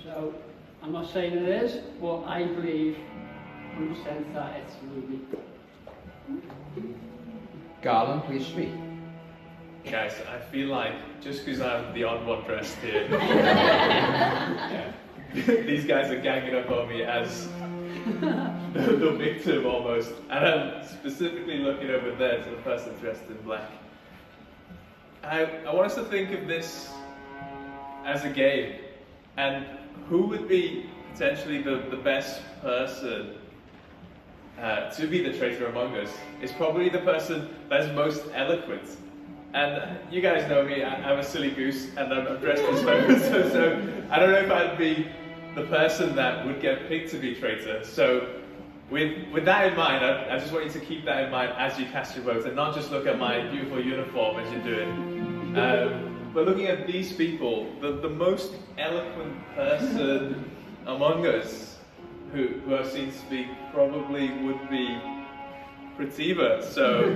S7: So I'm not saying it is, but I believe 100% that it's Ruby.
S21: Garland, please speak.
S8: Guys, I feel like just because I'm the odd one dressed here, these guys are ganging up on me as the victim almost. And I'm specifically looking over there to the person dressed in black. I want us to think of this as a game. And who would be potentially the best person to be the traitor among us is probably the person that is most eloquent. And you guys know me, I'm a silly goose, and I'm dressed as so, so I don't know if I'd be the person that would get picked to be traitor. So with that in mind, I just want you to keep that in mind as you cast your vote, and not just look at my beautiful uniform as you do it. But looking at these people, the most eloquent person among us who I've seen speak probably would be Prativa. So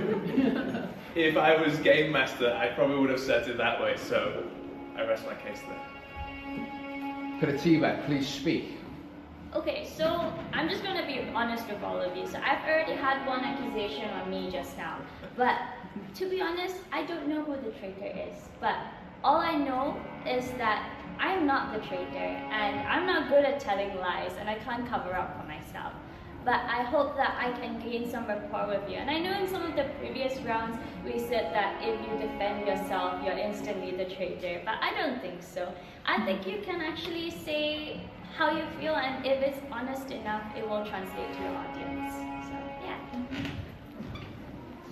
S8: if I was game master, I probably would have said it that way. So I rest my case there.
S21: Prativa, please speak.
S23: Okay, so I'm just going to be honest with all of you. So I've already had one accusation on me just now, but
S19: to be honest, I don't know who the traitor is, but all I know is that I'm not the traitor, and I'm not good at telling lies, and I can't cover up for myself. But I hope that I can gain some rapport with you. And I know in some of the previous rounds, we said that if you defend yourself, you're instantly the traitor, but I don't think so. I think you can actually say how you feel, and if it's honest enough, it will translate to your audience. So, yeah.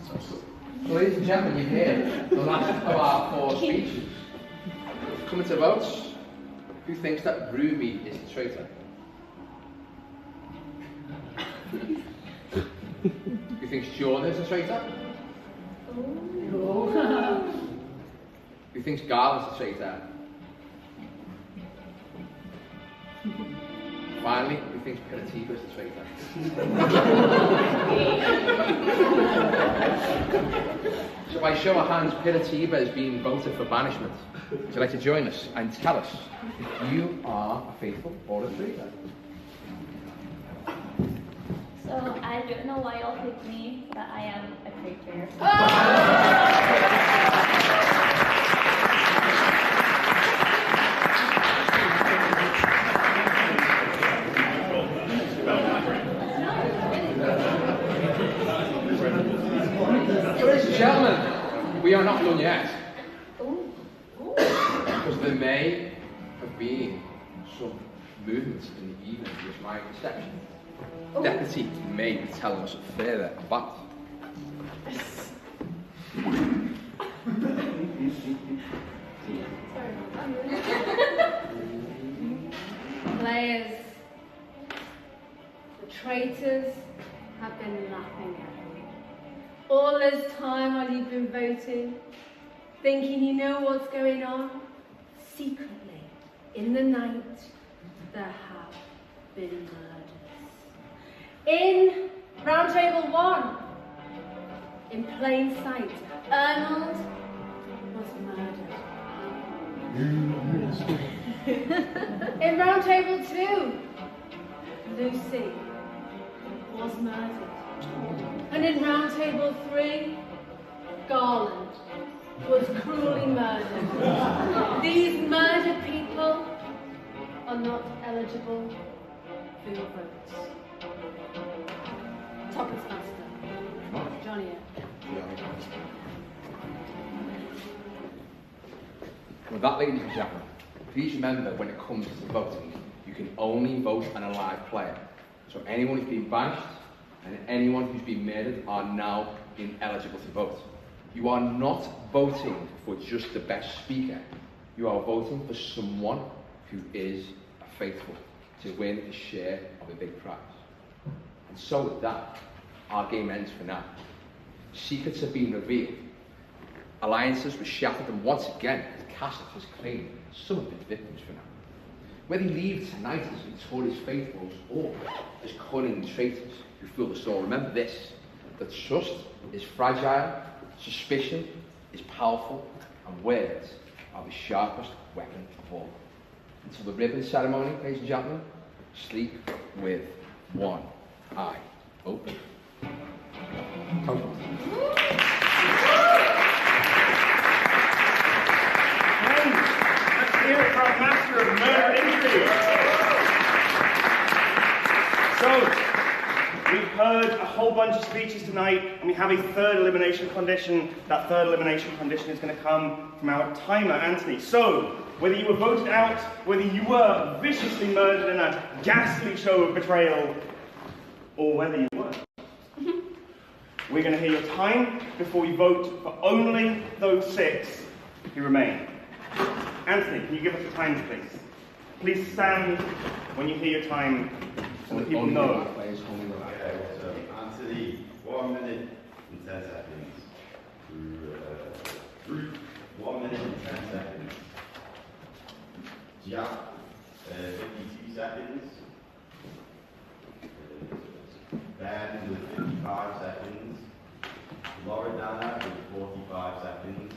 S21: So, ladies and gentlemen, you've heard the last of our 4 speeches. Coming to votes, who thinks that Ruby is the traitor? Who thinks Jordan is the traitor? Who thinks Garland's the traitor? Finally, who thinks Penatiba is the traitor? So by show of hands, Penatiba has been voted for banishment. Would you like to join us and tell us if you are a faithful or a traitor?
S19: So, I don't know why y'all picked me, but I am a traitor.
S21: Ladies and gentlemen, we are not done yet. Because there may have been some movements in the evening which my perception. Deputy may be telling us further about.
S17: Players, the traitors have been laughing at you. All this time while you've been voting, thinking you know what's going on, secretly, in the night, there have been murders. In round table 1, in plain sight, Arnold was murdered. In round table 2, Lucy was murdered. And in round table 3, Garland was cruelly murdered. These murdered people are not eligible for your votes. Toastmaster, Johnny.
S21: With that, ladies and gentlemen, please remember when it comes to voting, you can only vote on a live player. So anyone who's been banished and anyone who's been murdered are now ineligible to vote. You are not voting for just the best speaker. You are voting for someone who is faithful to win a share of a big prize. And so with that, our game ends for now. Secrets have been revealed. Alliances were shattered, and once again, the castle has claimed some of its victims for now. Whether you leave tonight as victorious faithfuls or as cunning traitors who fool us all, remember this: that trust is fragile, suspicion is powerful, and words are the sharpest weapon of all. Until the ribbon ceremony, ladies and gentlemen, sleep with one eye open.
S2: Let's hear it for our master of murder intrigue. So, we've heard a whole bunch of speeches tonight, and we have a third elimination condition. That third elimination condition is going to come from our timer, Anthony. So, whether you were voted out, whether you were viciously murdered in a ghastly show of betrayal, or whether you weren't, we're going to hear your time before we vote for only those 6 who remain. Anthony, can you give us the times, please? Please stand when you hear your time so that people know.
S9: Okay, so Anthony, 1 minute and 10 seconds. Ruth, 1 minute and 10 seconds. Jack, 52 seconds. Ben with 55 seconds. Laura Dana with 45 seconds.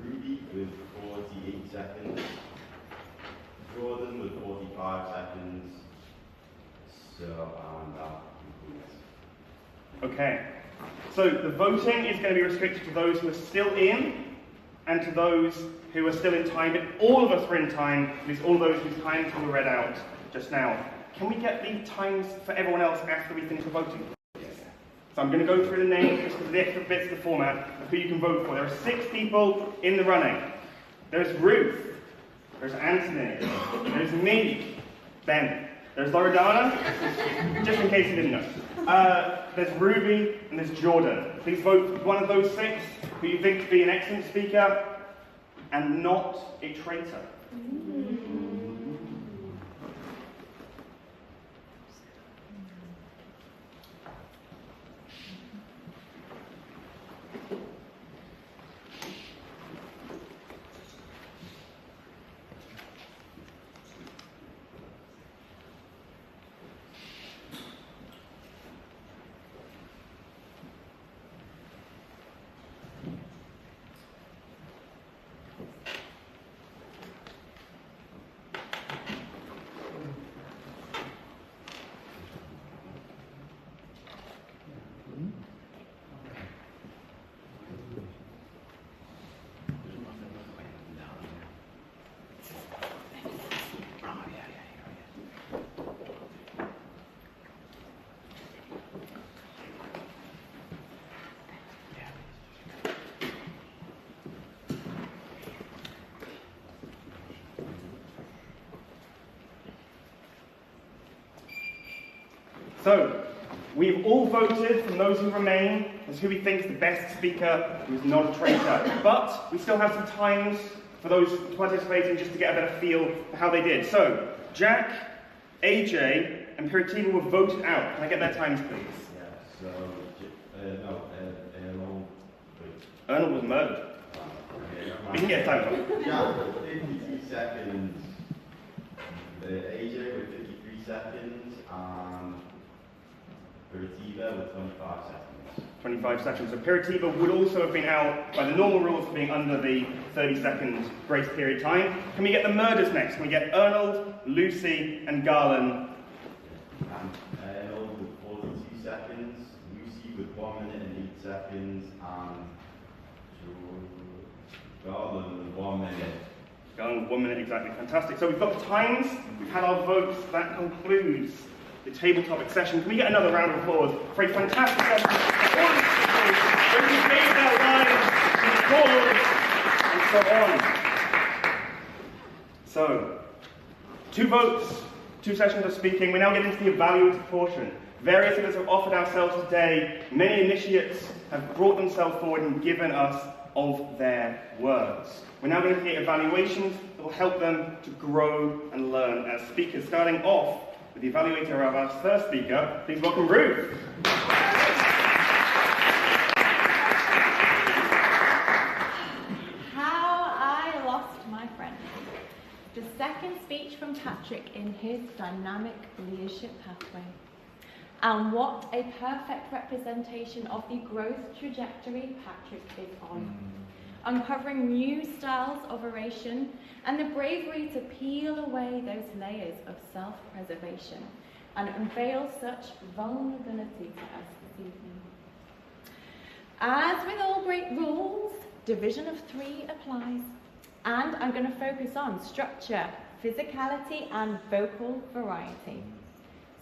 S9: Ruby with 48 seconds. Jordan with 45 seconds. So, that concludes.
S2: Okay, So the voting is going to be restricted to those who are still in and to those who are still in time, but all of us are in time, at least all those whose times were read out just now. Can we get the times for everyone else after we finish the voting? So I'm going to go through the names just because of the extra bits of the format of who you can vote for. There are 6 people in the running. There's Ruth, there's Anthony, there's me, Ben, there's Loredana, just in case you didn't know. There's Ruby, and there's Jordan. Please vote for one of those 6 who you think to be an excellent speaker and not a traitor. So, we've all voted from those who remain as who we think is the best speaker who is not a traitor. But we still have some times for those participating just to get a better feel for how they did. So, Jack, AJ, and Piritiba were voted out. Can I get their times, please?
S9: Yeah, so,
S2: Ernal was murdered. We can get time for
S9: Jack with 53 seconds. AJ with 53 seconds. And Piritiba with 25 seconds.
S2: 25 seconds. So Piritiba would also have been out by the normal rules for being under the 30-second grace period time. Can we get the murders next? Can we get Ernald, Lucy, and Garland?
S9: And Ernald with 42 seconds. Lucy with 1 minute and 8 seconds. And Garland with 1 minute.
S2: Garland with 1 minute exactly. Fantastic. So we've got the times. We've had our votes. That concludes the table topic session. Can we get another round of applause for a fantastic session? Those who gave their lives, the cause, and so on. So, 2 votes, 2 sessions of speaking. We now get into the evaluative portion. Various of us have offered ourselves today. Many initiates have brought themselves forward and given us of their words. We're now going to get evaluations that will help them to grow and learn as speakers. Starting off with the evaluator of our first speaker, please welcome Ruth.
S10: How I lost my friend. The second speech from Patrick in his dynamic leadership pathway. And what a perfect representation of the growth trajectory Patrick is on. Uncovering new styles of oration and the bravery to peel away those layers of self-preservation and unveil such vulnerability to us this evening. As with all great rules, division of 3 applies, and I'm going to focus on structure, physicality, and vocal variety.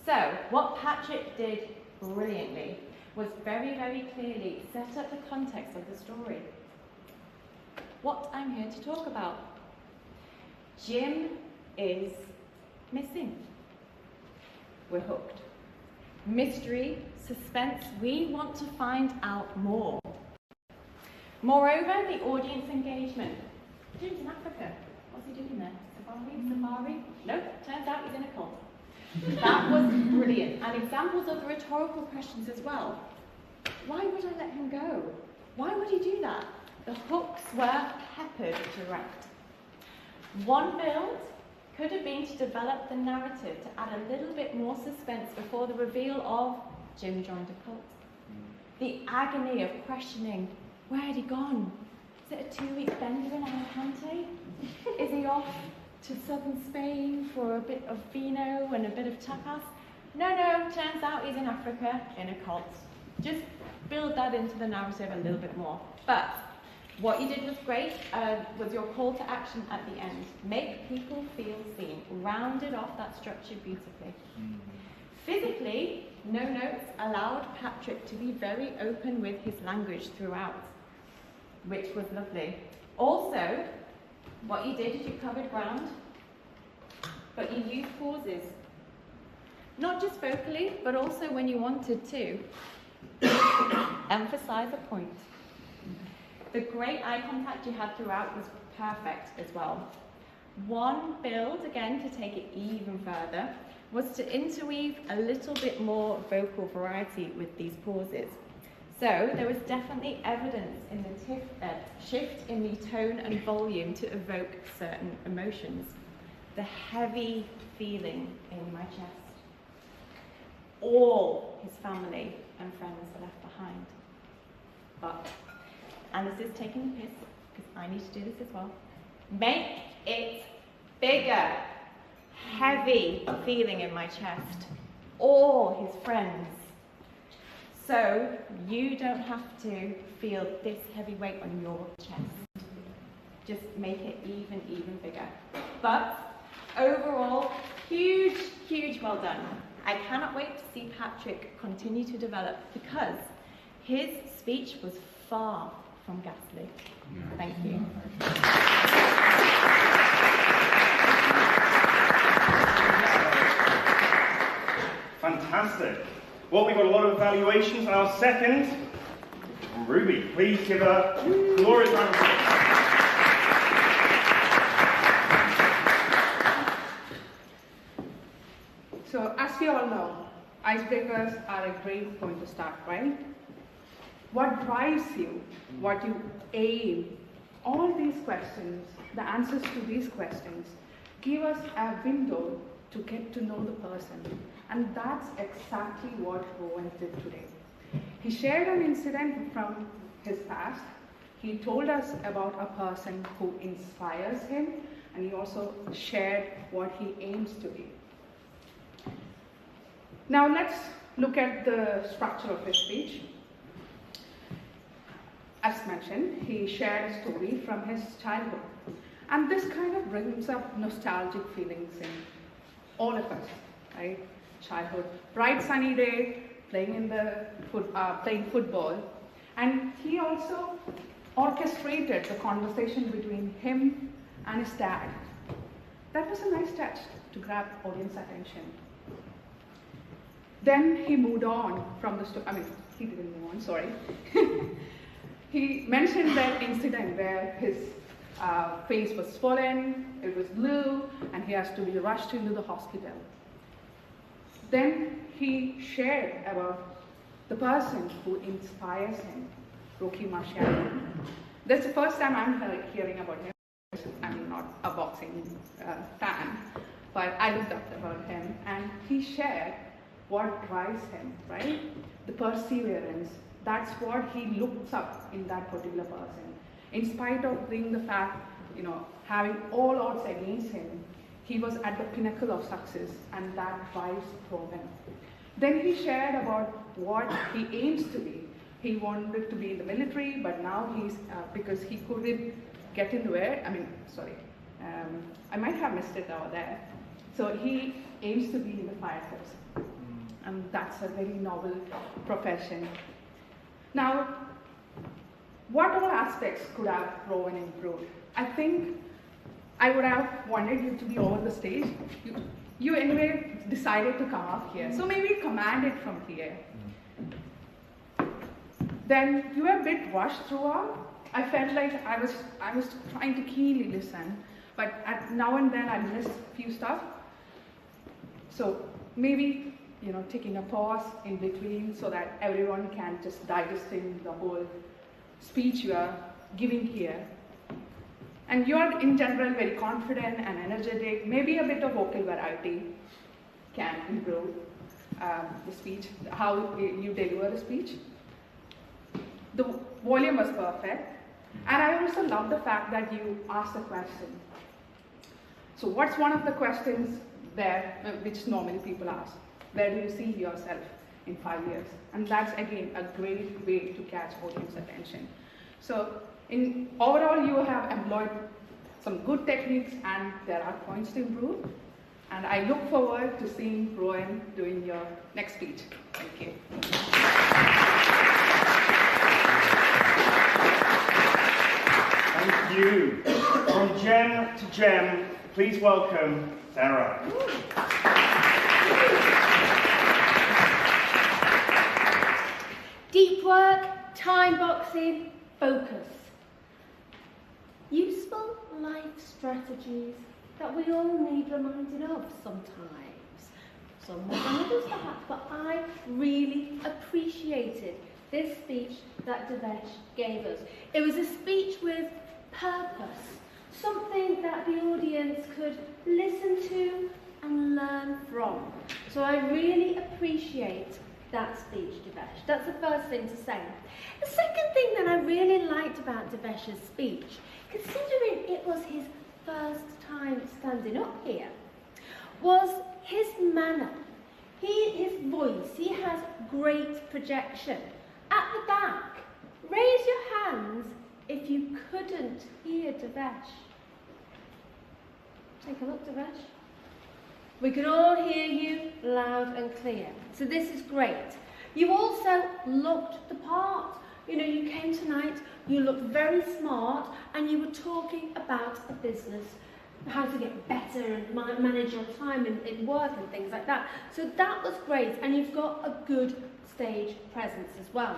S10: So, what Patrick did brilliantly was very, very clearly set up the context of the story. What I'm here to talk about. Jim is missing. We're hooked. Mystery, suspense, we want to find out more. Moreover, the audience engagement. Jim's in Africa. What's he doing there? Safari? Nope, turns out he's in a cult. That was brilliant. And examples of the rhetorical questions as well. Why would I let him go? Why would he do that? The hooks were peppered direct. One build could have been to develop the narrative to add a little bit more suspense before the reveal of Jim joined a cult. The agony of questioning, where had he gone? Is it a 2-week bender in Alicante? Is he off to southern Spain for a bit of vino and a bit of tapas? No, turns out he's in Africa in a cult. Just build that into the narrative a little bit more. But what you did was great, was your call to action at the end. Make people feel seen. Rounded off that structure beautifully. Physically, no notes allowed Patrick to be very open with his language throughout, which was lovely. Also, what you did is you covered ground, but you used pauses. Not just vocally, but also when you wanted to emphasize a point. The great eye contact you had throughout was perfect as well. One build, again, to take it even further, was to interweave a little bit more vocal variety with these pauses. So there was definitely evidence in the shift in the tone and volume to evoke certain emotions. The heavy feeling in my chest. All his family and friends are left behind. But, and this is taking the piss, because I need to do this as well, make it bigger. Heavy feeling in my chest. All his friends. So you don't have to feel this heavy weight on your chest. Just make it even bigger. But overall, huge well done. I cannot wait to see Patrick continue to develop because his speech was far from ghastly. Thank you.
S2: Fantastic. Well, we've got a lot of evaluations, and our second, Ruby. Please give a glorious round of applause.
S13: So, as we all know, icebreakers are a great point to start, right? What drives you, what you aim, all these questions, the answers to these questions, give us a window to get to know the person. And that's exactly what Rowan did today. He shared an incident from his past. He told us about a person who inspires him, and he also shared what he aims to be. Now let's look at the structure of his speech. As mentioned, he shared a story from his childhood. And this kind of brings up nostalgic feelings in all of us, right? Childhood, bright sunny day, playing football. And he also orchestrated the conversation between him and his dad. That was a nice touch to grab audience attention. Then he moved on from the story. I mean, he didn't move on, sorry. He mentioned that incident where his face was swollen, it was blue, and he has to be rushed into the hospital. Then he shared about the person who inspires him, Rocky Marciano. That's the first time I'm hearing about him. I'm not a boxing fan, but I looked up about him, and he shared what drives him, right? The perseverance. That's what he looks up in that particular person. In spite of being the fact, having all odds against him, he was at the pinnacle of success, and that drives Rowan. Then he shared about what he aims to be. He wanted to be in the military, but now he's, because he couldn't get into it, I might have missed it over there. So he aims to be in the fire force. And that's a very noble profession. Now, what all aspects could have Rowan improved? I think I would have wanted you to be over the stage. You anyway decided to come up here, so maybe command it from here. Then you were a bit rushed throughout. I felt like I was trying to keenly listen, but now and then I missed a few stuff. So maybe taking a pause in between so that everyone can just digest in the whole speech you are giving here. And you're in general very confident and energetic. Maybe a bit of vocal variety can improve the speech, how you deliver the speech. The volume was perfect. And I also love the fact that you asked a question. So what's one of the questions there which normally people ask? Where do you see yourself in 5 years. And that's again a great way to catch audience attention. So overall, you have employed some good techniques and there are points to improve. And I look forward to seeing Rowan doing your next speech. Thank you.
S2: Thank you. From gem to gem, please welcome Sarah.
S17: Deep work, time boxing, focus. Useful life strategies that we all need reminded of sometimes. Some more than others perhaps, but I really appreciated this speech that Devesh gave us. It was a speech with purpose, something that the audience could listen to and learn from. So I really appreciate that speech, Devesh. That's the first thing to say. The second thing that I really liked about Devesh's speech, considering it was his first time standing up here, was his manner. His voice. He has great projection. At the back, raise your hands if you couldn't hear Devesh. Take a look, Devesh. We can all hear you loud and clear. So this is great. You also looked the part. You know, you came tonight, you looked very smart, and you were talking about a business, how to get better and manage your time in work and things like that. So that was great, and you've got a good stage presence as well.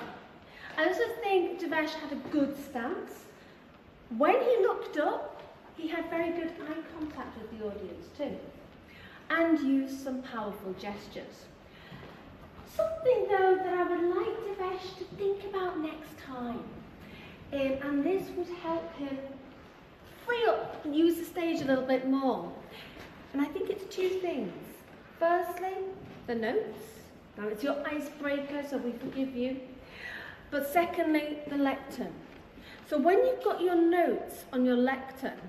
S17: I also think Devesh had a good stance. When he looked up, he had very good eye contact with the audience too, and used some powerful gestures. Something though that I would like Devesh to think about next time, and this would help him free up and use the stage a little bit more. And I think it's two things. Firstly, the notes. Now it's your icebreaker, so we forgive you. But secondly, the lectern. So when you've got your notes on your lectern,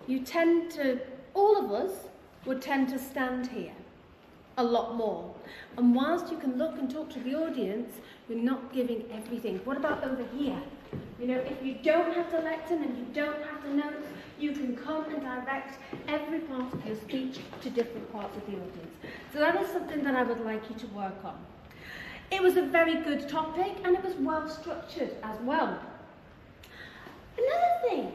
S17: you tend to, all of us would tend to stand here a lot more. And whilst you can look and talk to the audience, you're not giving everything. What about over here? You know, if you don't have the lectern and you don't have the notes, you can come and direct every part of your speech to different parts of the audience. So that is something that I would like you to work on. It was a very good topic and it was well structured as well. Another thing,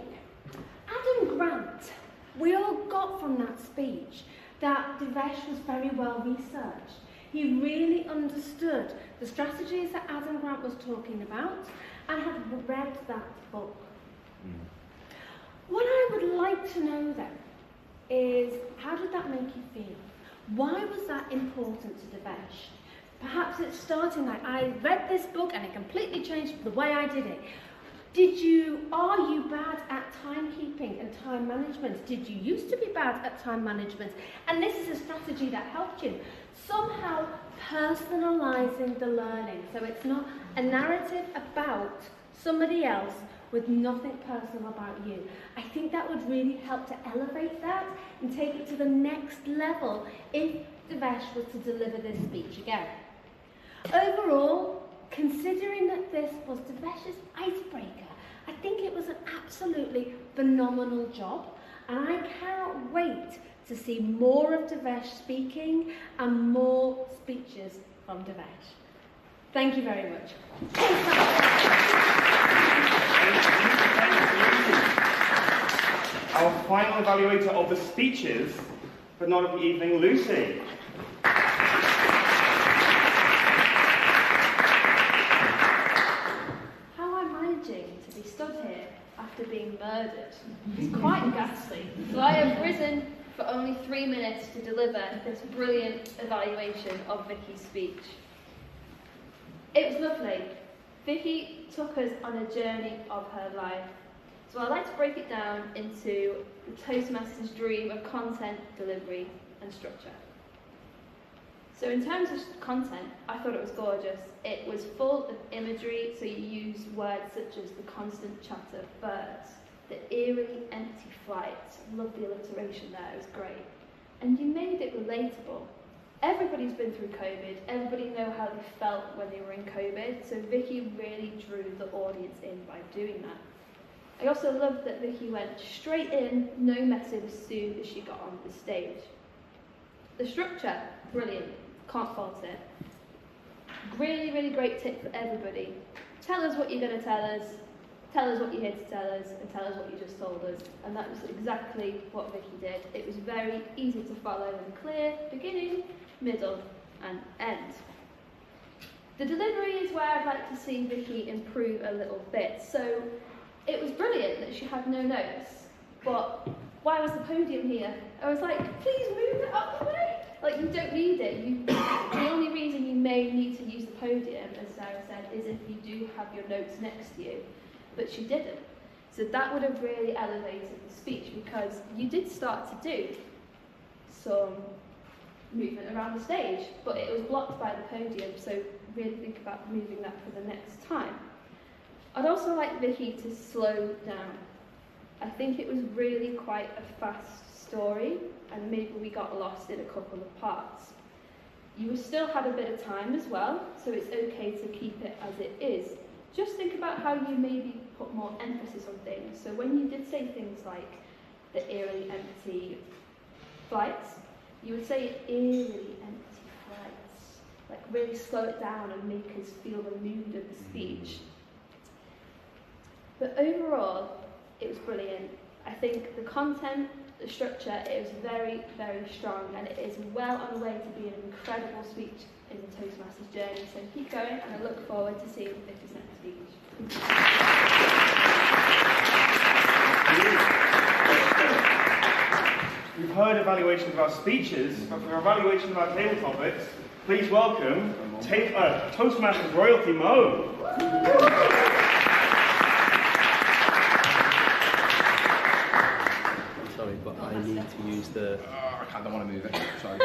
S17: Adam Grant, we all got from that speech that Devesh was very well researched. He really understood the strategies that Adam Grant was talking about and had read that book. What I would like to know then is, how did that make you feel? Why was that important to Devesh? Perhaps it's starting like, I read this book and it completely changed the way I did it. Are you bad at timekeeping and time management? Did you used to be bad at time management? And this is a strategy that helped you. Somehow personalizing the learning. So it's not a narrative about somebody else with nothing personal about you. I think that would really help to elevate that and take it to the next level if Devesh was to deliver this speech again. Overall, considering that this was Devesh's icebreaker, I think it was an absolutely phenomenal job, and I cannot wait to see more of Devesh speaking and more speeches from Devesh. Thank you very much.
S2: Our final evaluator of the speeches, but not of the evening, Lucy.
S19: Stood here after being murdered. It's quite ghastly. So I have risen for only 3 minutes to deliver this brilliant evaluation of Vicky's speech. It was lovely. Vicky took us on a journey of her life. So I'd like to break it down into the Toastmasters' dream of content, delivery and structure. So in terms of content, I thought it was gorgeous. It was full of imagery, so you used words such as the constant chatter of birds, the eerily empty flight. Love the alliteration there, it was great. And you made it relatable. Everybody's been through COVID. Everybody know how they felt when they were in COVID. So Vicky really drew the audience in by doing that. I also loved that Vicky went straight in, no messing as soon as she got on the stage. The structure, brilliant. Can't fault it. Really, really great tip for everybody. Tell us what you're going to tell us what you're here to tell us, and tell us what you just told us. And that was exactly what Vicky did. It was very easy to follow and clear, beginning, middle, and end. The delivery is where I'd like to see Vicky improve a little bit. So it was brilliant that she had no notes, but why was the podium here? I was like, please move it out the way. Like, you don't need it. The only reason you may need to use the podium, as Sarah said, is if you do have your notes next to you. But she didn't. So that would have really elevated the speech, because you did start to do some movement around the stage, but it was blocked by the podium, so really think about moving that for the next time. I'd also like Vicky to slow down. I think it was really quite a fast story, and maybe we got lost in a couple of parts. You still had a bit of time as well, so it's okay to keep it as it is. Just think about how you maybe put more emphasis on things. So when you did say things like the eerily empty flights, you would say eerily empty flights. Like really slow it down and make us feel the mood of the speech. But overall, it was brilliant. I think the content, the structure, it was very, very strong, and it is well on the way to be an incredible speech in the Toastmasters journey. So keep going, and I look forward to seeing Vicky's next speech.
S2: We've heard evaluations of our speeches, but for evaluation of our table topics, please welcome Toastmasters royalty Mo.
S1: Sorry, but I need to use the...
S15: I don't want to move it, sorry.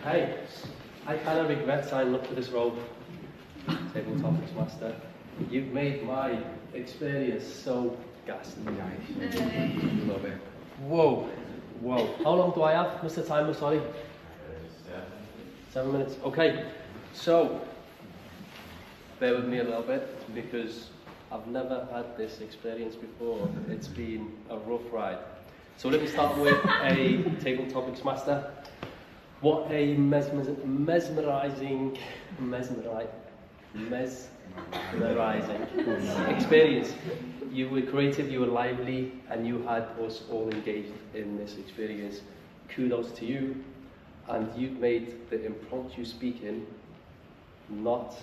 S1: Hey, I kind of regret signing up for this role, Table Topics Master. You've made my experience so ghastly. Nice.
S15: Love it.
S1: Whoa, whoa. How long do I have, Mr. Timer, sorry? 7 minutes. Okay, so, bear with me a little bit, because I've never had this experience before. It's been a rough ride. So let me start with a Table Topics Master. What a mesmerizing experience. You were creative, you were lively, and you had us all engaged in this experience. Kudos to you, and you've made the impromptu speaking not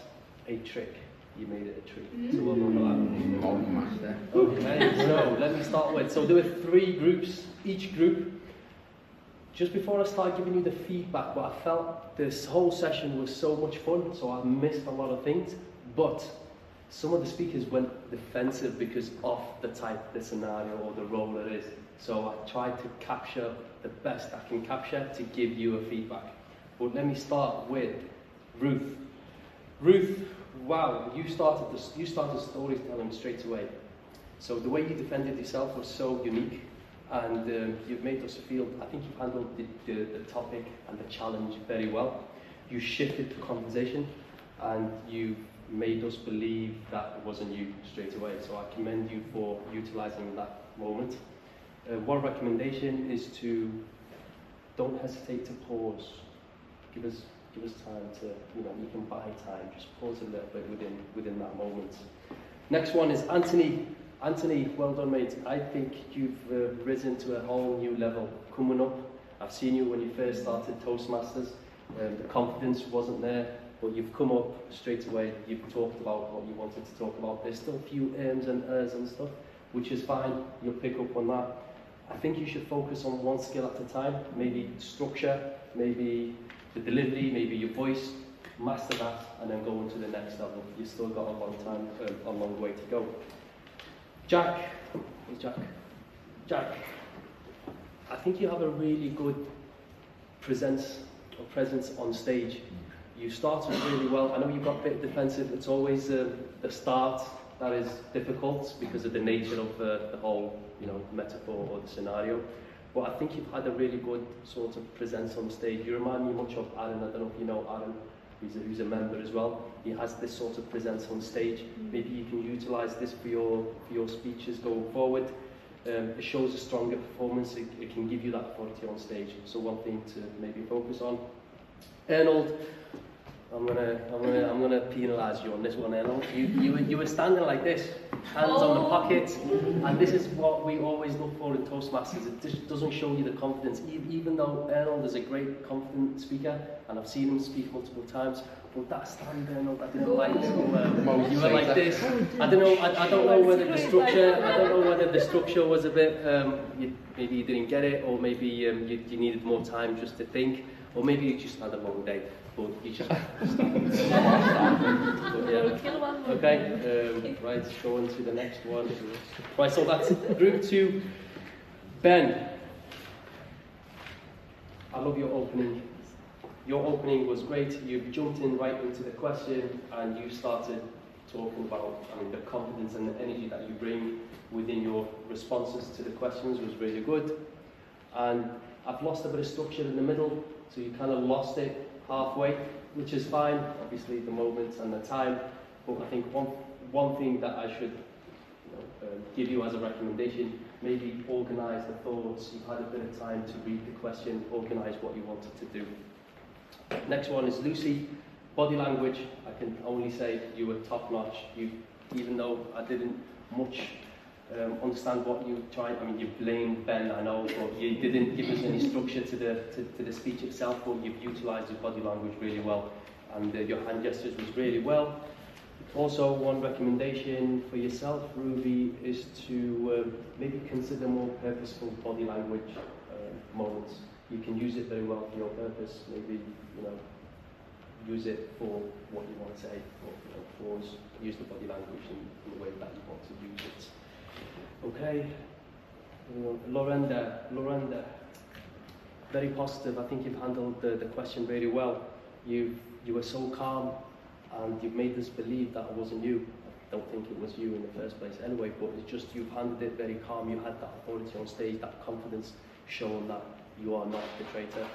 S1: a trick. You made it a treat. So well done for that. Okay, so let me start with, so there were 3 groups, each group. Just before I start giving you the feedback, but I felt this whole session was so much fun, so I missed a lot of things, but some of the speakers went defensive because of the type, the scenario or the role it is. So I tried to capture the best I can capture to give you a feedback. But let me start with Ruth. Ruth, wow, you started storytelling straight away. So the way you defended yourself was so unique, and you've made us feel, I think you've handled the topic and the challenge very well. You shifted the conversation, and you made us believe that it wasn't you straight away. So I commend you for utilising that moment. One recommendation is to don't hesitate to pause. Give us time to, you can buy time. Just pause a little bit within that moment. Next one is Anthony. Anthony, well done, mate. I think you've risen to a whole new level coming up. I've seen you when you first started Toastmasters. The confidence wasn't there, but you've come up straight away. You've talked about what you wanted to talk about. There's still a few ums and ers and stuff, which is fine. You'll pick up on that. I think you should focus on one skill at a time. Maybe structure, maybe the delivery, maybe your voice. Master that, and then go on to the next level. You've still got a long way to go. Jack, where's Jack? Jack, I think you have a really good presence on stage. You started really well. I know you got a bit defensive. It's always the start that is difficult because of the nature of the whole, metaphor or the scenario. but I think you've had a really good sort of presence on stage. You remind me much of Aaron. I don't know if you know Aaron, who's a member as well. He has this sort of presence on stage. Maybe you can utilise this for your speeches going forward. It shows a stronger performance. It can give you that authority on stage. So one thing to maybe focus on. Arnold, I'm gonna penalise you on this one, Arnold. You were standing like this, hands on the pockets, and this is what we always look for in Toastmasters. It just doesn't show you the confidence, even though Arnold is a great, confident speaker, and I've seen him speak multiple times. But that stand, Arnold, I didn't like it. You were like this. I don't know whether the structure. I don't know whether the structure was a bit. Maybe you didn't get it, or maybe you needed more time just to think, or maybe you just had a long day. But you just okay, right, go on to the next one. Right, so that's group 2. Ben, I love your opening. Your opening was great. You jumped in right into the question and you started talking about the confidence and the energy that you bring within your responses to the questions was really good. And I've lost a bit of structure in the middle, so you kind of lost it halfway, which is fine, obviously the moments and the time, but I think one thing that I should give you as a recommendation, maybe organise the thoughts. You've had a bit of time to read the question, organise what you wanted to do. Next one is Lucy. Body language, I can only say you were top notch. Even though I didn't much understand what you tried. I mean, you blamed Ben, I know, but you didn't give us any structure to the speech itself. But you've utilised your body language really well, and your hand gestures was really well. Also, one recommendation for yourself, Ruby, is to maybe consider more purposeful body language moments. You can use it very well for your purpose. Maybe use it for what you want to say, or use the body language in the way that you want to use it. Okay, Lorenda, very positive. I think you've handled the question really well. You were so calm, and you've made us believe that it wasn't you. I don't think it was you in the first place anyway, but it's just you've handled it very calm. You had that authority on stage, that confidence, showing that you are not the traitor.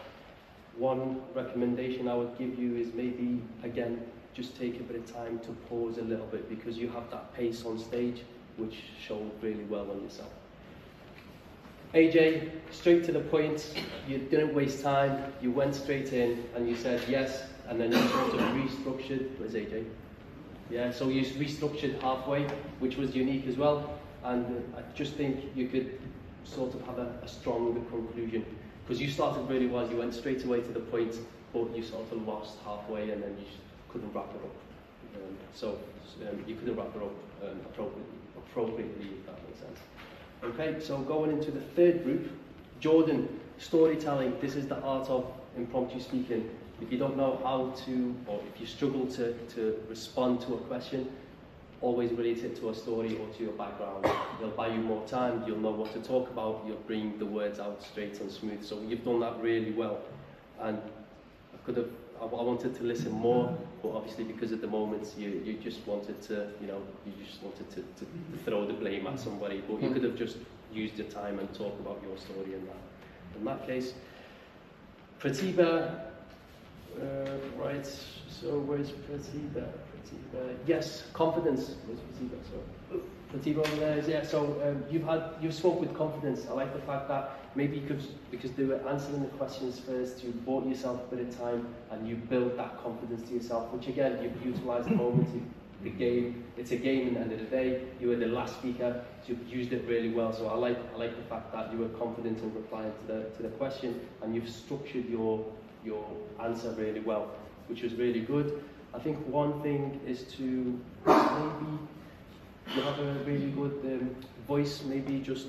S1: One recommendation I would give you is maybe, again, just take a bit of time to pause a little bit, because you have that pace on stage, which showed really well on yourself. AJ, straight to the point. You didn't waste time. You went straight in and you said yes, and then you sort of restructured. Where's AJ? Yeah, so you restructured halfway, which was unique as well. And I just think you could sort of have a stronger conclusion, because you started really well. You went straight away to the point, but you sort of lost halfway, and then you just couldn't wrap it up. You couldn't wrap it up appropriately, if that makes sense. Okay, so going into the third group, Jordan, storytelling. This is the art of impromptu speaking. If you don't know how to, or if you struggle to respond to a question, always relate it to a story or to your background. It'll buy you more time, you'll know what to talk about, you'll bring the words out straight and smooth. So you've done that really well. And I wanted to listen more, but obviously because of the moments, you just wanted to, to throw the blame at somebody, but you could have just used your time and talked about your story in that case. Pratibha, right, so where's Pratibha? Yes, confidence. Where's Pratibha? So Pratibha over there is, yeah, so you spoke with confidence. I like the fact that maybe because they were answering the questions first, you bought yourself a bit of time and you built that confidence to yourself, which again, you've utilised the moment, the game. It's a game at the end of the day. You were the last speaker, so you've used it really well. So I like the fact that you were confident in replying to the question, and you've structured your answer really well, which was really good. I think one thing is to maybe you have a really good voice, maybe just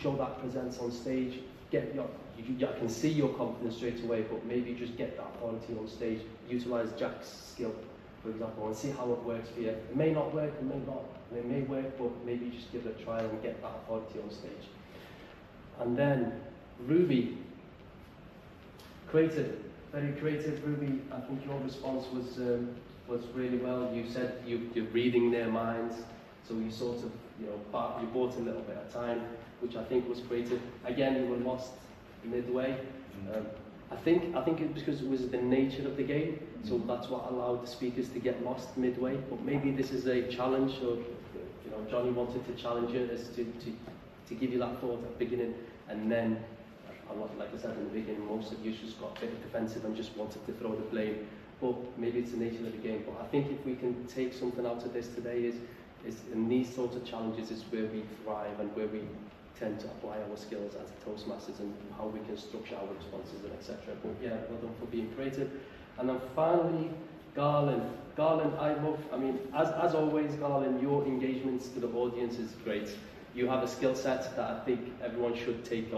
S1: show that presence on stage. I can see your confidence straight away, but maybe just get that authority on stage. Utilise Jack's skill, for example, and see how it works for you. It may not work, it may work, but maybe just give it a try and get that authority on stage. And then Ruby, creative, very creative. Ruby, I think your response was really well. You said you're reading their minds, So you sort of, you bought a little bit of time, which I think was creative. Again, you were lost midway. I think it's because it was the nature of the game, so that's what allowed the speakers to get lost midway. But maybe this is a challenge, or Johnny wanted to challenge you as to give you that thought at the beginning, and then, like I said in the beginning, most of you just got a bit defensive and just wanted to throw the blame. But maybe it's the nature of the game. But I think if we can take something out of this today is in these sorts of challenges is where we thrive and where we tend to apply our skills as Toastmasters and how we can structure our responses and etc. But yeah, well done for being creative. And then finally, Garland. Garland, as always, Garland, your engagements to the audience is great. You have a skill set that I think everyone should take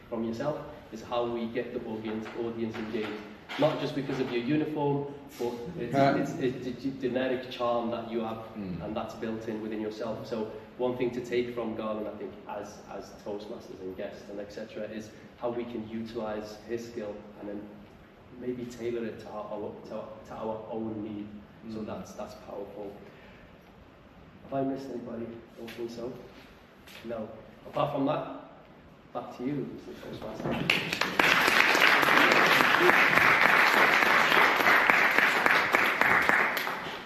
S1: from yourself, is how we get the audience engaged. Not just because of your uniform, but it's the generic charm that you have, and that's built in within yourself. So one thing to take from Garland, I think, as Toastmasters and guests and etc., is how we can utilize his skill and then maybe tailor it to our own need. So that's powerful. Have I missed anybody? Don't think so. No. Apart from that, back to you, Mr. Toastmaster.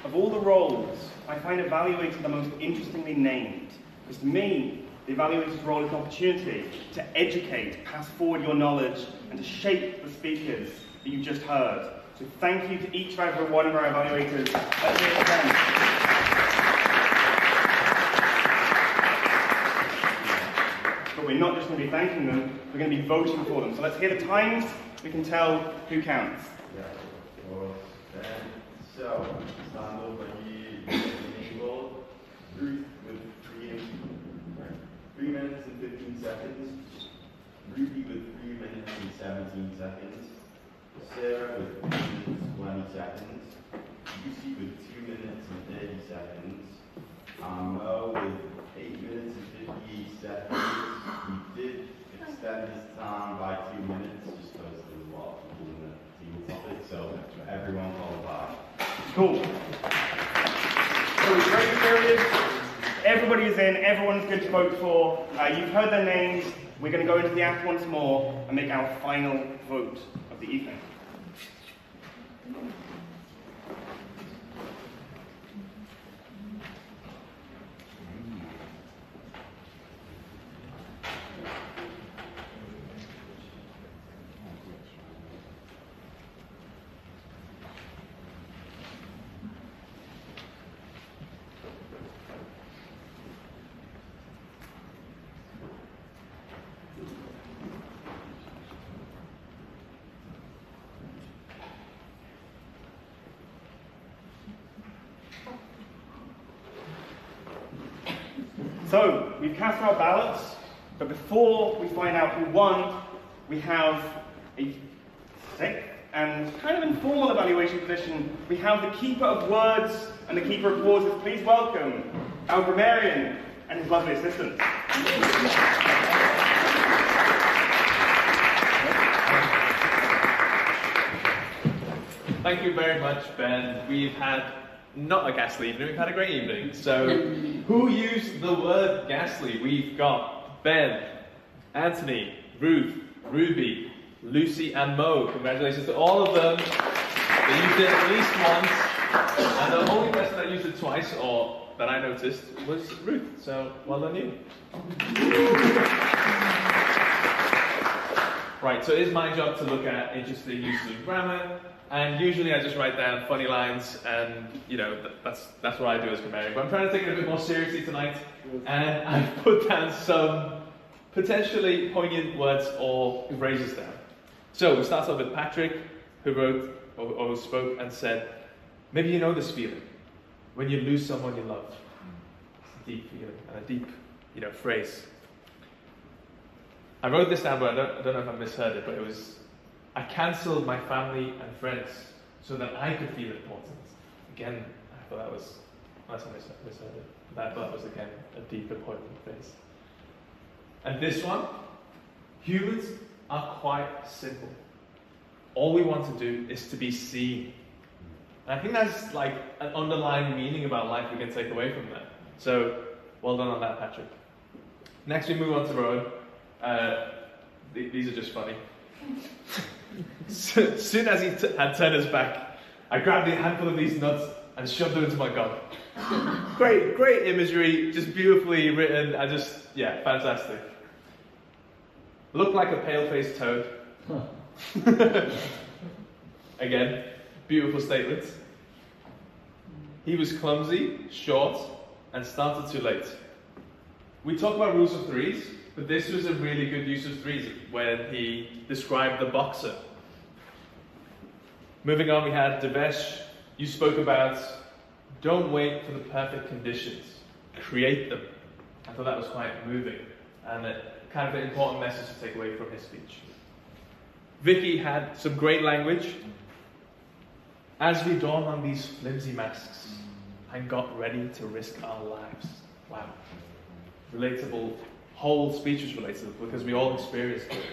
S2: Of all the roles, I find evaluator the most interestingly named, because to me, the evaluator's role is an opportunity to educate, pass forward your knowledge, and to shape the speakers that you just heard. So thank you to each and every one of our evaluators. Let's hear it again. But we're not just going to be thanking them, we're going to be voting for them. So let's hear the times, we can tell who counts.
S9: Yeah, of course. So, stand over here, enable, Ruth with 3 minutes and 15 seconds, Ruby with 3 minutes and 17 seconds, Sarah with 3 minutes and 20 seconds, Lucy with 2 minutes and 30 seconds, Mo with 8 minutes and 58 seconds. We did extend this time by 2 minutes just because there was a lot of people in the team topic, so everyone qualified.
S2: Cool. So it's break period. Everybody is in. Everyone's good to vote for. You've heard their names. We're going to go into the app once more and make our final vote of the evening. So, we've cast our ballots, but before we find out who won, we have a sixth and kind of informal evaluation position. We have the keeper of words and the keeper of pauses. Please welcome our grammarian and his lovely assistant.
S8: Thank you very much, Ben. We've had not a ghastly evening, we've had a great evening. So, who used the word ghastly? We've got Ben, Anthony, Ruth, Ruby, Lucy, and Mo. Congratulations to all of them. They used it at least once, and the only person that used it twice, or that I noticed, was Ruth. So, well done you. Right, so it is my job to look at interesting uses of grammar. And usually I just write down funny lines, and that's what I do as grammarian. But I'm trying to take it a bit more seriously tonight, and I've put down some potentially poignant words or phrases down. So we start off with Patrick, who wrote or who spoke and said, maybe you know this feeling when you lose someone you love. It's a deep feeling and a deep, phrase. I wrote this down, but I don't know if I misheard it, but it was, I cancelled my family and friends so that I could feel important. Again, I thought that was, unless I misheard it, but I thought that was, again, a deep, important phrase. And this one, humans are quite simple. All we want to do is to be seen. And I think that's like an underlying meaning about life we can take away from that. So, well done on that, Patrick. Next, we move on to Rowan. These are just funny. So, soon as he had turned his back, I grabbed a handful of these nuts and shoved them into my gob. Great imagery, just beautifully written. Fantastic. Looked like a pale-faced toad. Again, beautiful statement. He was clumsy, short, and started too late. We talk about rules of threes, but this was a really good use of threes when he described the boxer. Moving on, we had Devesh. You spoke about don't wait for the perfect conditions, create them. I thought that was quite moving and kind of an important message to take away from his speech. Vicky had some great language. As we dawn on these flimsy masks and got ready to risk our lives. Wow. Relatable. Whole speech was relatable because we all experienced it.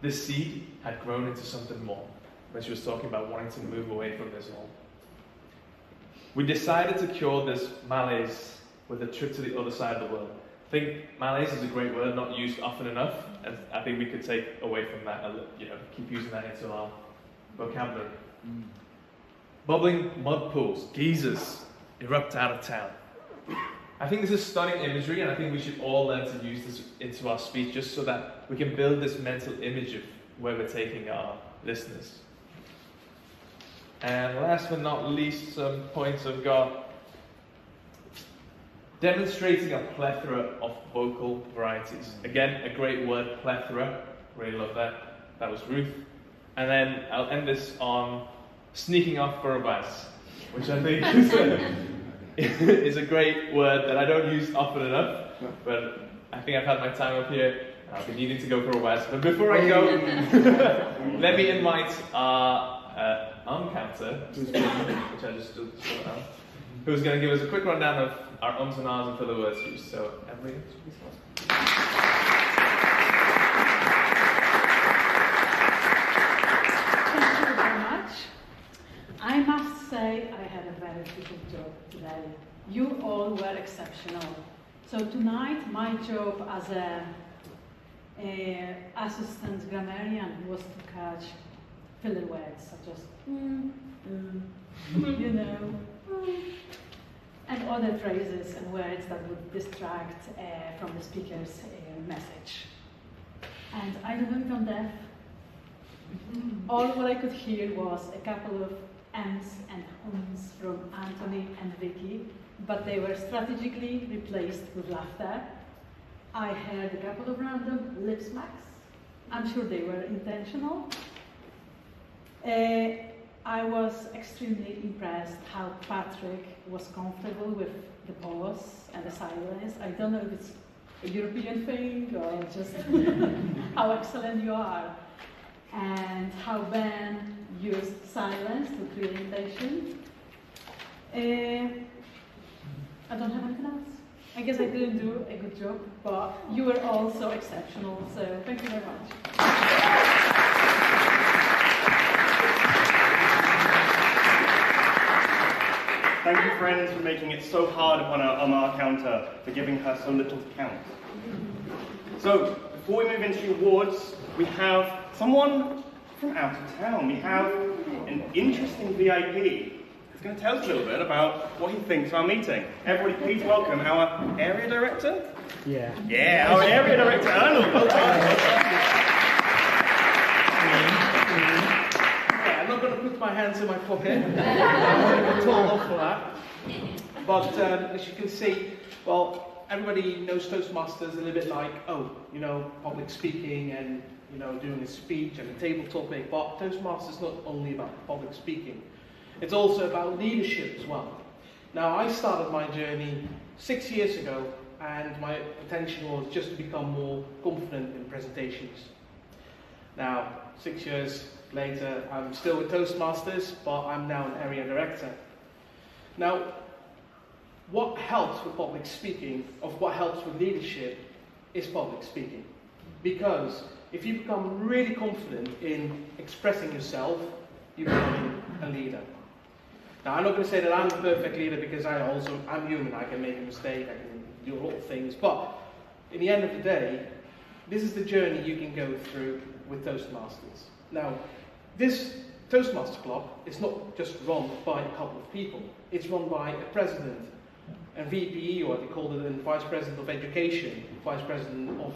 S8: This seed had grown into something more when she was talking about wanting to move away from this all. We decided to cure this malaise with a trip to the other side of the world. I think malaise is a great word, not used often enough, and I think we could take away from that, keep using that into our vocabulary. Bubbling mud pools, geysers, erupt out of town. I think this is stunning imagery, and I think we should all learn to use this into our speech just so that we can build this mental image of where we're taking our listeners. And last but not least, some points I've got. Demonstrating a plethora of vocal varieties. Again, a great word, plethora. Really love that. That was Ruth. And then I'll end this on sneaking off for a bus, which I think is a great word that I don't use often enough, but I think I've had my time up here. I'll be needing to go for a bus. But before I go, let me invite our counter, which I just stood out, who's going to give us a quick rundown of our ums and ahs and filler words used. So, Emily, please.
S11: I must say I had a very difficult job today. You all were exceptional. So tonight my job as an assistant grammarian was to catch filler words such as you know, and other phrases and words that would distract from the speaker's message. And I don't know if I'm deaf. All what I could hear was a couple of M's and ums from Anthony and Vicky, but they were strategically replaced with laughter. I heard a couple of random lip smacks. I'm sure they were intentional. I was extremely impressed how Patrick was comfortable with the pause and the silence. I don't know if it's a European thing or just how excellent you are. And how Ben used silence to create intention. I don't have anything else. I guess I didn't do a good job, but you were all so exceptional, so thank you very much.
S2: Thank you, friends, for making it so hard on our counter, for giving her so little to count. So, before we move into the awards, we have someone from out of town. We have an interesting VIP who's going to tell us a little bit about what he thinks of our meeting. Everybody, please welcome our area director. Yeah, our area director, Arnold. Well done.
S12: Yeah, I'm not going to put my hands in my pocket. I'm going to be told off for that. But as you can see, well, everybody knows Toastmasters a little bit like, public speaking and doing a speech and a table topic, but Toastmasters is not only about public speaking. It's also about leadership as well. Now, I started my journey 6 years ago, and my intention was just to become more confident in presentations. Now, 6 years later, I'm still with Toastmasters, but I'm now an area director. Now, what helps with public speaking, what helps with leadership, is public speaking. Because if you become really confident in expressing yourself, you become a leader. Now, I'm not going to say that I'm the perfect leader because I'm human. I can make a mistake, I can do a lot of things. But in the end of the day, this is the journey you can go through with Toastmasters. Now, this Toastmaster Club is not just run by a couple of people. It's run by a president, a VP, or they call it a vice president of education, vice president of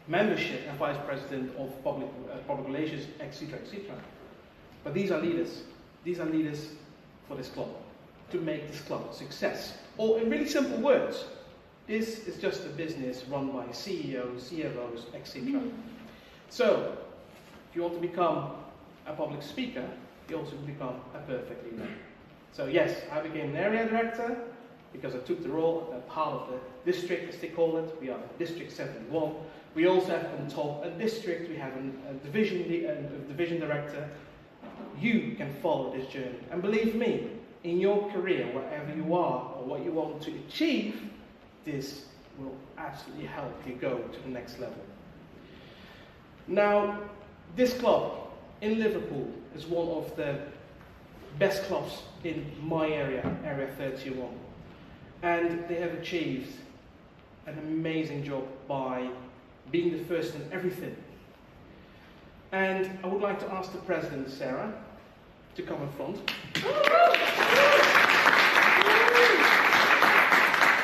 S12: membership, and vice president of public relations, etc., etc. But these are leaders. These are leaders for this club, to make this club a success. Or in really simple words, this is just a business run by CEOs, CFOs, etc. So, if you want to become a public speaker, you also become a perfect leader. So yes, I became an area director because I took the role as part of the district, as they call it. We are District 71. We also have on top a district. We have a division director. You can follow this journey. And believe me, in your career, wherever you are or what you want to achieve, this will absolutely help you go to the next level. Now, this club in Liverpool is one of the best clubs in my area, Area 31. And they have achieved an amazing job by being the first in everything. And I would like to ask the president, Sarah, to come in front.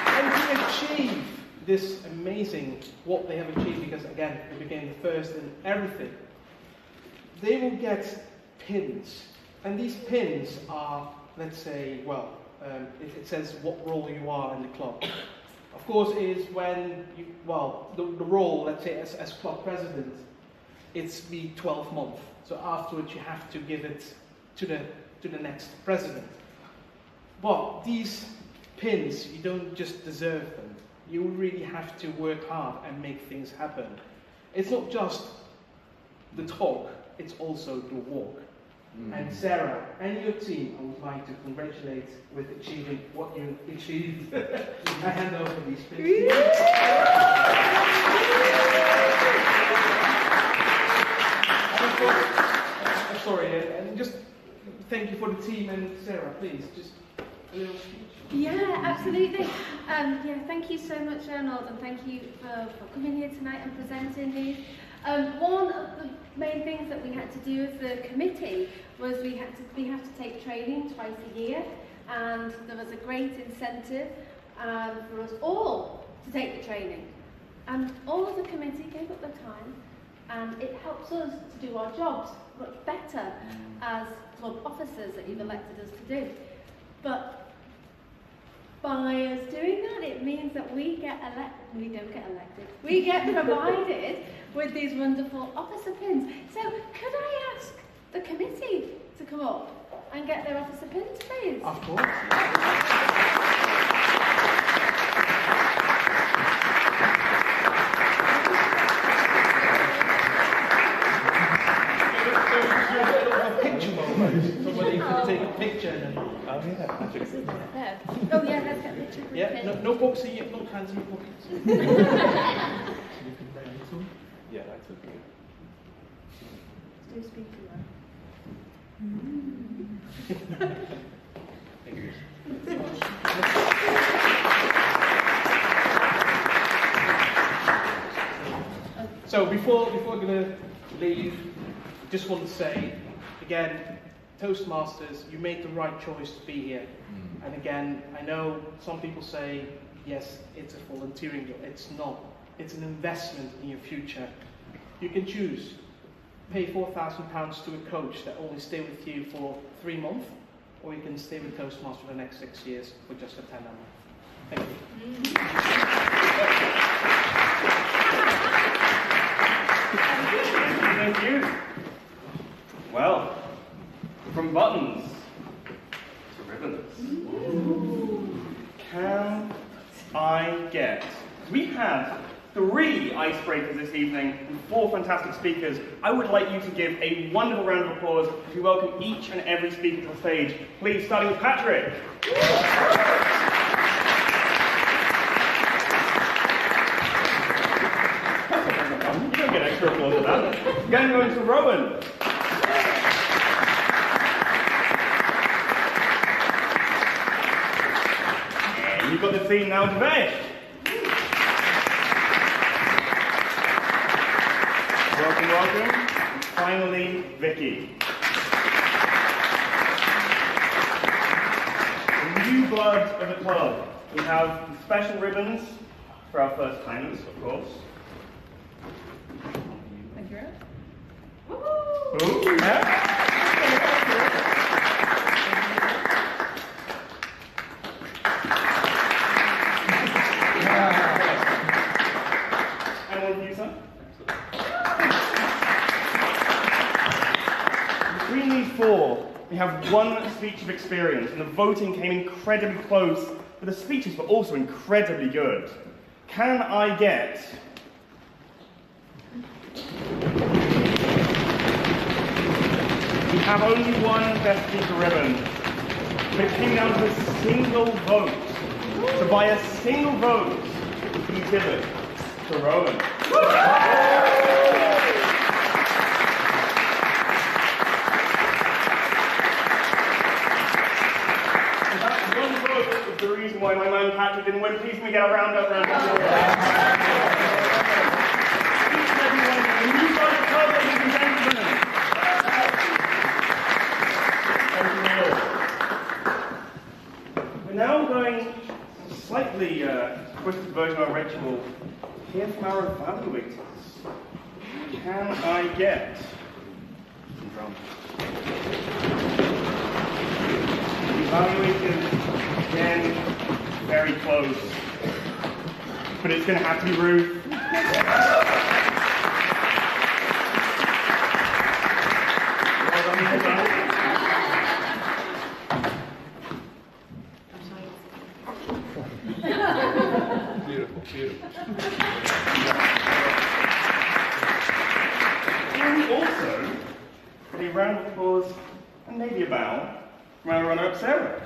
S12: And to achieve this amazing, what they have achieved, because again, they became the first in everything, they will get pins. And these pins are, let's say, well, it says what role you are in the club. Of course, it is when you, well, the role, let's say, as club president, it's the 12th month. So afterwards, you have to give it to the next president. But these pins, you don't just deserve them. You really have to work hard and make things happen. It's not just the talk, it's also the walk. And Sarah and your team, I would like to congratulate with achieving what you achieved. I hand over these pins. I'm sorry, and just thank you for the team, and Sarah, please, just a little speech.
S17: Yeah, absolutely. Yeah, thank you so much, Arnold, and thank you for coming here tonight and presenting these. One of the main things that we had to do as the committee was we have to take training twice a year, and there was a great incentive for us all to take the training. And all of the committee gave up their time, and it helps us to do our jobs much better as club officers that you've elected us to do. But by us doing that, it means that we don't get elected. We get provided with these wonderful officer pins. So could I ask the committee to come up and get their officer pins, please?
S12: Of course. Somebody could take a picture and
S17: Oh yeah, let's get a picture.
S12: yeah, no box in your, no hands in your pockets.
S8: Yeah, that's okay.
S17: Do speak to them.
S8: Thank you.
S12: So before I'm going to leave, just want to say, again, Toastmasters, you made the right choice to be here. And again, I know some people say, yes, it's a volunteering job. It's not. It's an investment in your future. You can choose. Pay £4,000 to a coach that only stay with you for 3 months, or you can stay with Toastmasters for the next 6 years for just a £10 a month. Thank you.
S2: Thank you. Well, from buttons to ribbons. Can I get? We have 3 icebreakers this evening and 4 fantastic speakers. I would like you to give a wonderful round of applause as we welcome each and every speaker to the stage. Please, starting with Patrick. You don't get extra applause for that. Again, going to Rowan. the team. Now Devesh. Welcome, welcome. Finally, Vicky. The new blood of the club. We have special ribbons for our first timers, of course.
S20: Thank you.
S2: Ooh, yeah. And one for you, son. Between these four, we have one speech of experience, and the voting came incredibly close, but the speeches were also incredibly good. Can I get... We have only one Best Speaker ribbon, but it came down to a single vote. So by a single vote, we give it to Rowan. The reason why my man Patrick didn't win. Please can we get a round of applause? We're now going a slightly twisted version of our ritual. Hear from our evaluators. Can I get some drums? Evaluators, again, very close. But it's going to have to be Ruth.
S8: Beautiful, beautiful.
S2: And also, a round of applause and maybe a bow from our runner-up, Sarah.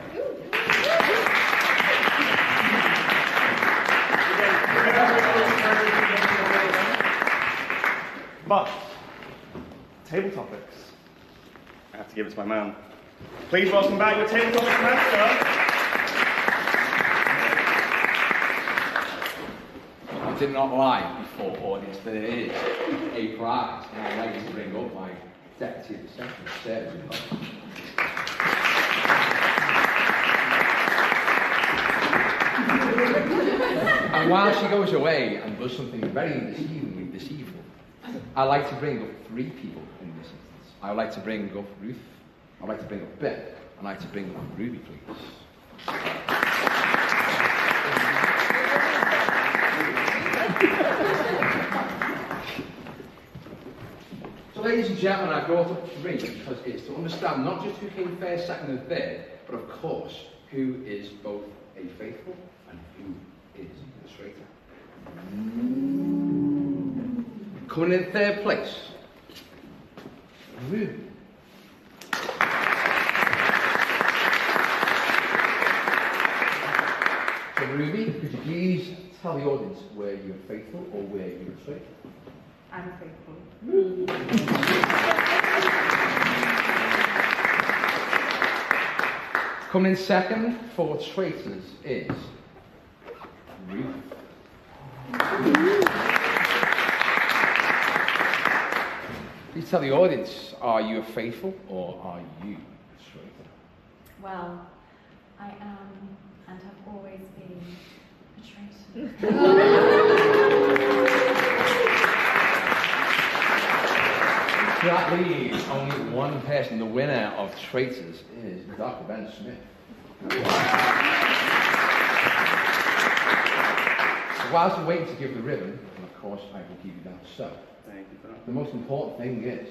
S2: But, table topics. I have to give it to my man. Please welcome back your table topics master.
S21: I did not lie before audience, but it is a prize, and I'd like to bring up my deputy secretary, Sarah. And while she goes away and does something very deceiving this evening, I'd like to bring up three people in this instance. I would like to bring up Ruth, I'd like to bring up Ben, and I'd like to bring up Ruby, please. So ladies and gentlemen, I brought up three because it's to understand not just who came first, second and third, but of course, who is both a faithful and who is a traitor. Coming in third place, Ruby. So Ruby, could you please tell the audience where you're faithful or where you're a traitor?
S6: I'm faithful.
S21: Coming in second for traitors is Ruth. Please tell the audience, are you a faithful or are you a traitor?
S6: Well, I am and have always been a traitor.
S21: So that leaves only one person. The winner of traitors is Dr. Ben Smith. So whilst we're waiting to give the ribbon, and of course I will give you that, so
S2: thank you for that.
S21: The most important thing is,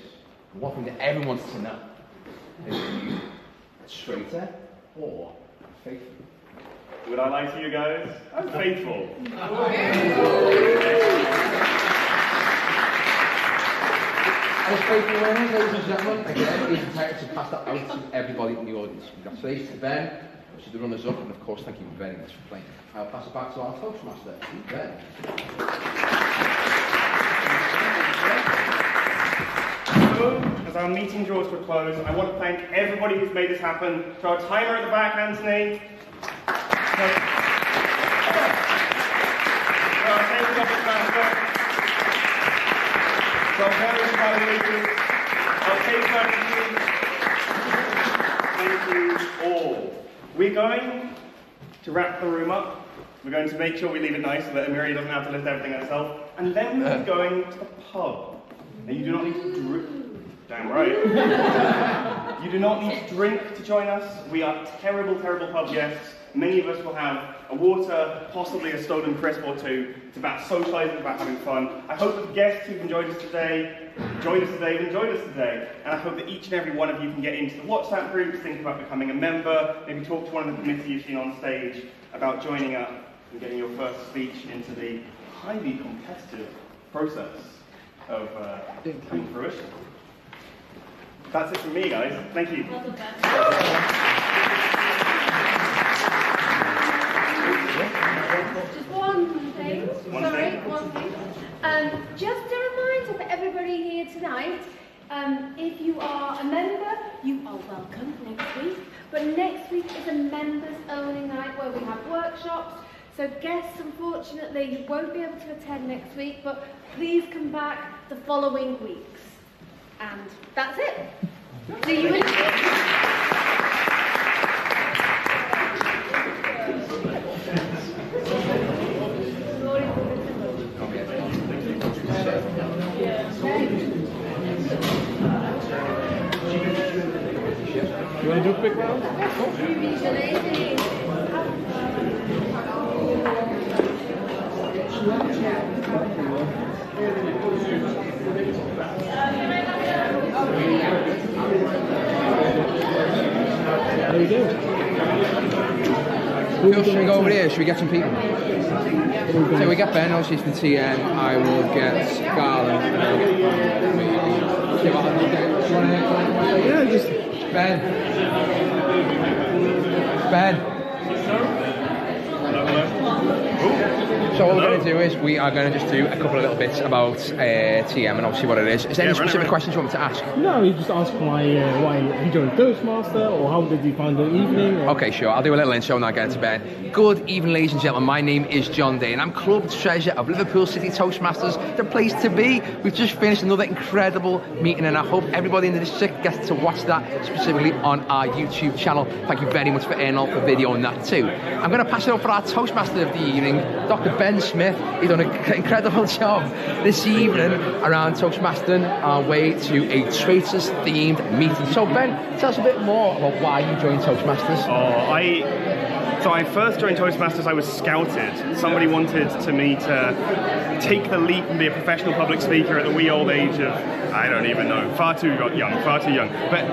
S21: the one thing that everyone wants to know, is are you a traitor or faithful?
S2: Would I lie to you guys? I'm faithful.
S21: As faithful winners, ladies and gentlemen, again, he's entitled to pass that out to everybody in the audience. Congratulations to Ben, which is the runners-up, and of course, thank you very much for playing. I'll pass it back to our Toastmaster, Ben.
S2: So, as our meeting draws to a close, I want to thank everybody who's made this happen. To our timer at the back, Anthony. evaluators. I'll take back to you. Thank you all. We're going to wrap the room up. We're going to make sure we leave it nice so that Amelia doesn't have to lift everything herself. And then we're going to the pub. Now you do not need to drink. Damn right. You do not need to drink to join us. We are terrible, terrible pub guests. Many of us will have a water, possibly a stolen crisp or two. It's about socialising, about having fun. I hope that the guests who've enjoyed us today, have enjoyed us today. And I hope that each and every one of you can get into the WhatsApp groups, think about becoming a member, maybe talk to one of the committee you've seen on stage about joining up and getting your first speech into the highly competitive process of coming to fruition. That's it from me, guys. Thank you.
S17: Just one thing. One thing. Just a reminder for everybody here tonight, if you are a member, you are welcome next week. But next week is a members only night where we have workshops. So guests, unfortunately, won't be able to attend next week, but please come back the following weeks. And that's it. See you in
S15: You want to do a quick round? There we go.
S21: Should we go over here? Should we get some people? So we get Ben, obviously from TN. I will get Garland.
S15: Yeah, just
S21: Ben. So what we're going to do is we are going to just do a couple of little bits about TM and obviously what it is. Is there any specific questions you want me to ask?
S15: No, you just ask why he joined Toastmaster, or how did you find the evening? Or...
S21: Okay, sure. I'll do a little intro and I'll get into bed. Good evening, ladies and gentlemen. My name is John Day and I'm Club Treasure of Liverpool City Toastmasters, the place to be. We've just finished another incredible meeting and I hope everybody in the district gets to watch that specifically on our YouTube channel. Thank you very much for Ernol for videoing that too. I'm going to pass it over for our Toastmaster of the evening, Dr. Ben Smith. He's done an incredible job this evening around Toastmastering our way to a traitors themed meeting. So Ben, tell us a bit more about why you joined Toastmasters.
S2: So I first joined Toastmasters, I was scouted. Somebody wanted me to take the leap and be a professional public speaker at the wee old age of, I don't even know, far too young. But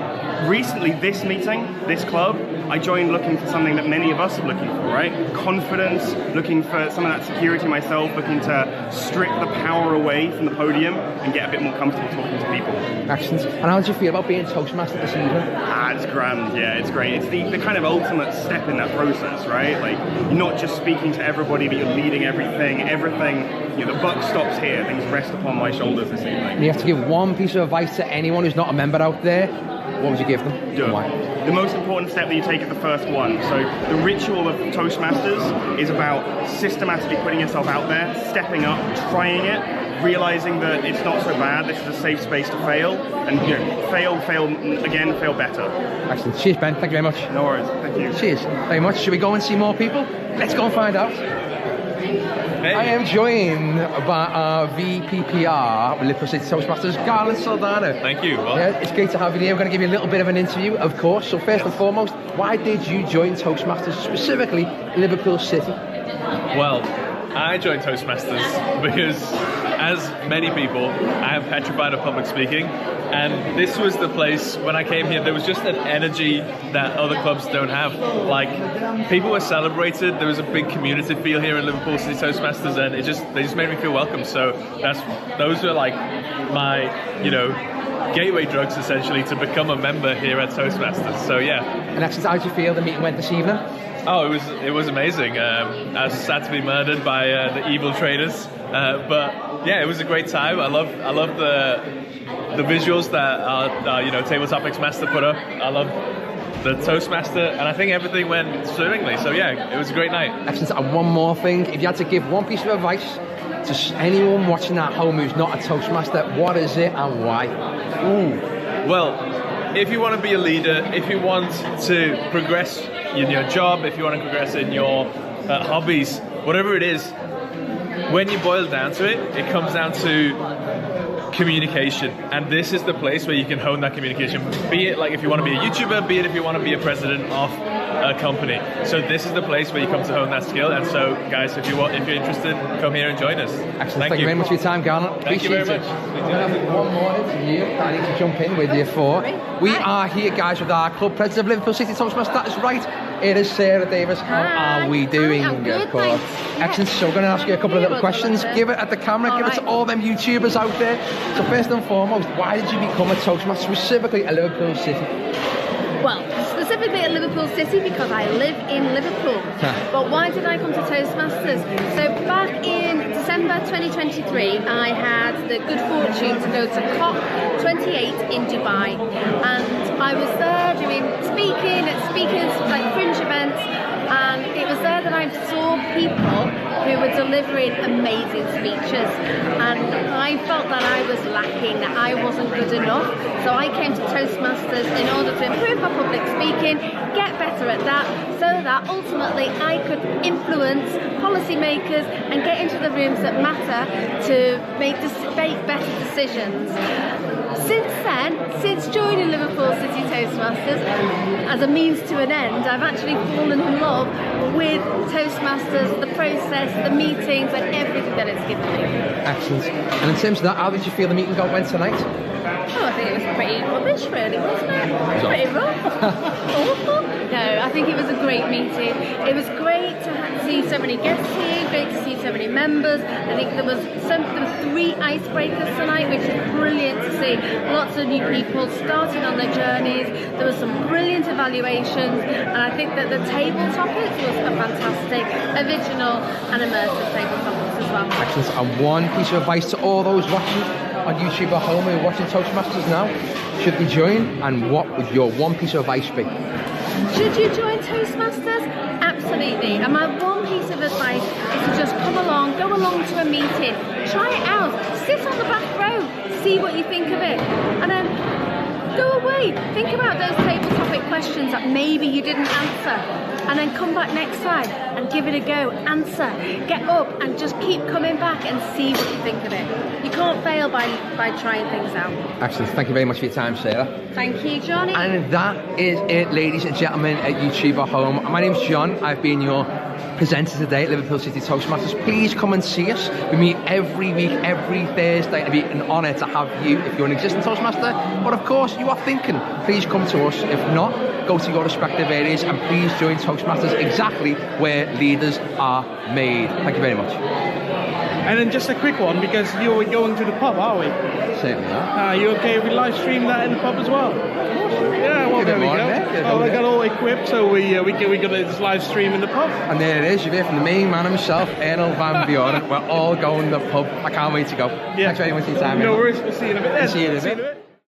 S2: recently, this meeting, this club, I joined looking for something that many of us are looking for, right? Confidence, looking for some of that security myself, looking to strip the power away from the podium and get a bit more comfortable talking to people.
S21: Excellent. And how did you feel about being Toastmaster this evening?
S2: It's grand, yeah, it's great. It's the kind of ultimate step in that process, right? Like, you're not just speaking to everybody, but you're leading everything, you know, the buck stops here, things rest upon my shoulders this evening.
S21: And you have to give one piece of advice to anyone who's not a member out there. What would you give them?
S2: The most important step that you take is the first one. So the ritual of Toastmasters is about systematically putting yourself out there, stepping up, trying it, realizing that it's not so bad, this is a safe space to fail, and you know, fail again, fail better.
S21: Excellent. Cheers, Ben. Thank you very much.
S2: No worries. Thank you.
S21: Cheers. Very much. Should we go and see more people? Let's go and find out. Hey. I am joined by our VPPR with Liverpool City Toastmasters, Garland Soldano.
S8: Thank you. Well,
S21: yeah, it's great to have you here. We're going to give you a little bit of an interview, of course. So first and foremost, why did you join Toastmasters, specifically Liverpool City?
S8: Well, I joined Toastmasters because, as many people, I am petrified of public speaking, and this was the place when I came here. There was just an energy that other clubs don't have. Like, people were celebrated. There was a big community feel here in Liverpool City Toastmasters, and they just made me feel welcome. So those were like my, gateway drugs essentially to become a member here at Toastmasters. So yeah.
S21: And actually, how did you feel the meeting went this evening?
S8: Oh, it was amazing. I was sad to be murdered by the evil traders, but yeah, it was a great time. I love the visuals that our Tabletop Mix Master put up. I love the Toastmaster, and I think everything went swimmingly. So yeah, it was a great night.
S21: Excellent. And one more thing, if you had to give one piece of advice Just anyone watching at home who's not a Toastmaster, what is it and why?
S8: Well, if you want to be a leader, if you want to progress in your job, if you want to progress in your hobbies, whatever it is, when you boil down to it, it comes down to communication. And this is the place where you can hone that communication. Be it like if you want to be a YouTuber, be it if you want to be a president of a company. So this is the place where you come to hone that skill. And so, guys, if you're interested, come here and join us.
S21: Excellent. Thank you very much for your time, Garnet.
S8: Thank you very much.
S21: We're going to have one more interview that I need to jump in with you for. We are here, guys, with our club president of Liverpool City Toastmasters. That is right. It is Sarah Davis. How are we doing?
S14: I'm good,
S21: of course.
S14: thanks.
S21: Excellent. So we're going to ask you a couple of little questions. Give it at the camera. Give it to all them YouTubers out there. So first and foremost, why did you become a Toastmaster, specifically at Liverpool City?
S14: Well, specifically at Liverpool City because I live in Liverpool. But why did I come to Toastmasters? So back in December 2023, I had the good fortune to go to COP28 in Dubai, and I was there doing speaking at speakers like fringe events, and it was there that I saw people who were delivering amazing speeches, and I felt that I was lacking, that I wasn't good enough. So I came to Toastmasters in order to improve my public speaking, get better at that, so that ultimately I could influence policymakers and get into the rooms that matter to make better decisions. Since then, since joining Liverpool City Toastmasters as a means to an end, I've actually fallen in love with Toastmasters, the process, the meetings and everything that it's given me.
S21: Excellent. And in terms of that, how did you feel the meeting went tonight?
S14: Oh, I think it was pretty rubbish, really, wasn't it? It was pretty rough. Awful. No, I think it was a great meeting. It was great to see so many guests here, great to see so many members. I think there was 3 icebreakers tonight, which is brilliant to see. Lots of new people starting on their journeys. There were some brilliant evaluations, and I think that the table topics was a fantastic, original and immersive table topics as well.
S21: Excellent. And one piece of advice to all those watching on YouTube at home who are watching Toastmasters now, should they join, and what would your one piece of advice be?
S14: Should you join Toastmasters? Absolutely. And my one piece of advice is to just come along, go along to a meeting, try it out, sit on the back row, see what you think of it, and then go away. Think about those table topic questions that maybe you didn't answer, and then come back next time and give it a go. Answer, get up and just keep coming back and see what you think of it. You can't fail by trying things out.
S21: Excellent. Thank you very much for your time, Sarah.
S14: Thank you, Johnny.
S21: And that is it, ladies and gentlemen at YouTube at home. My name's John. I've been your presenter today at Liverpool City Toastmasters. Please come and see us. We meet every week, every Thursday. It'd be an honour to have you if you're an existing Toastmaster. But of course, you are thinking, please come to us. If not, go to your respective areas and please join Toastmasters exactly where leaders are made. Thank you very much.
S12: And then just a quick one, because you're going to the pub, are we?
S21: Certainly are.
S12: Are you okay if we live stream that in the pub as well? Yeah, well, there we go. Well, I got all equipped, so we're going to just live stream in the pub.
S21: And there it is. You've heard from the main man himself, Ernal van Bjoren. We're all going to the pub. I can't wait to go.
S12: Yeah.
S21: Thanks very much for your time.
S12: No worries. We'll see you in a bit.
S21: See you in a bit.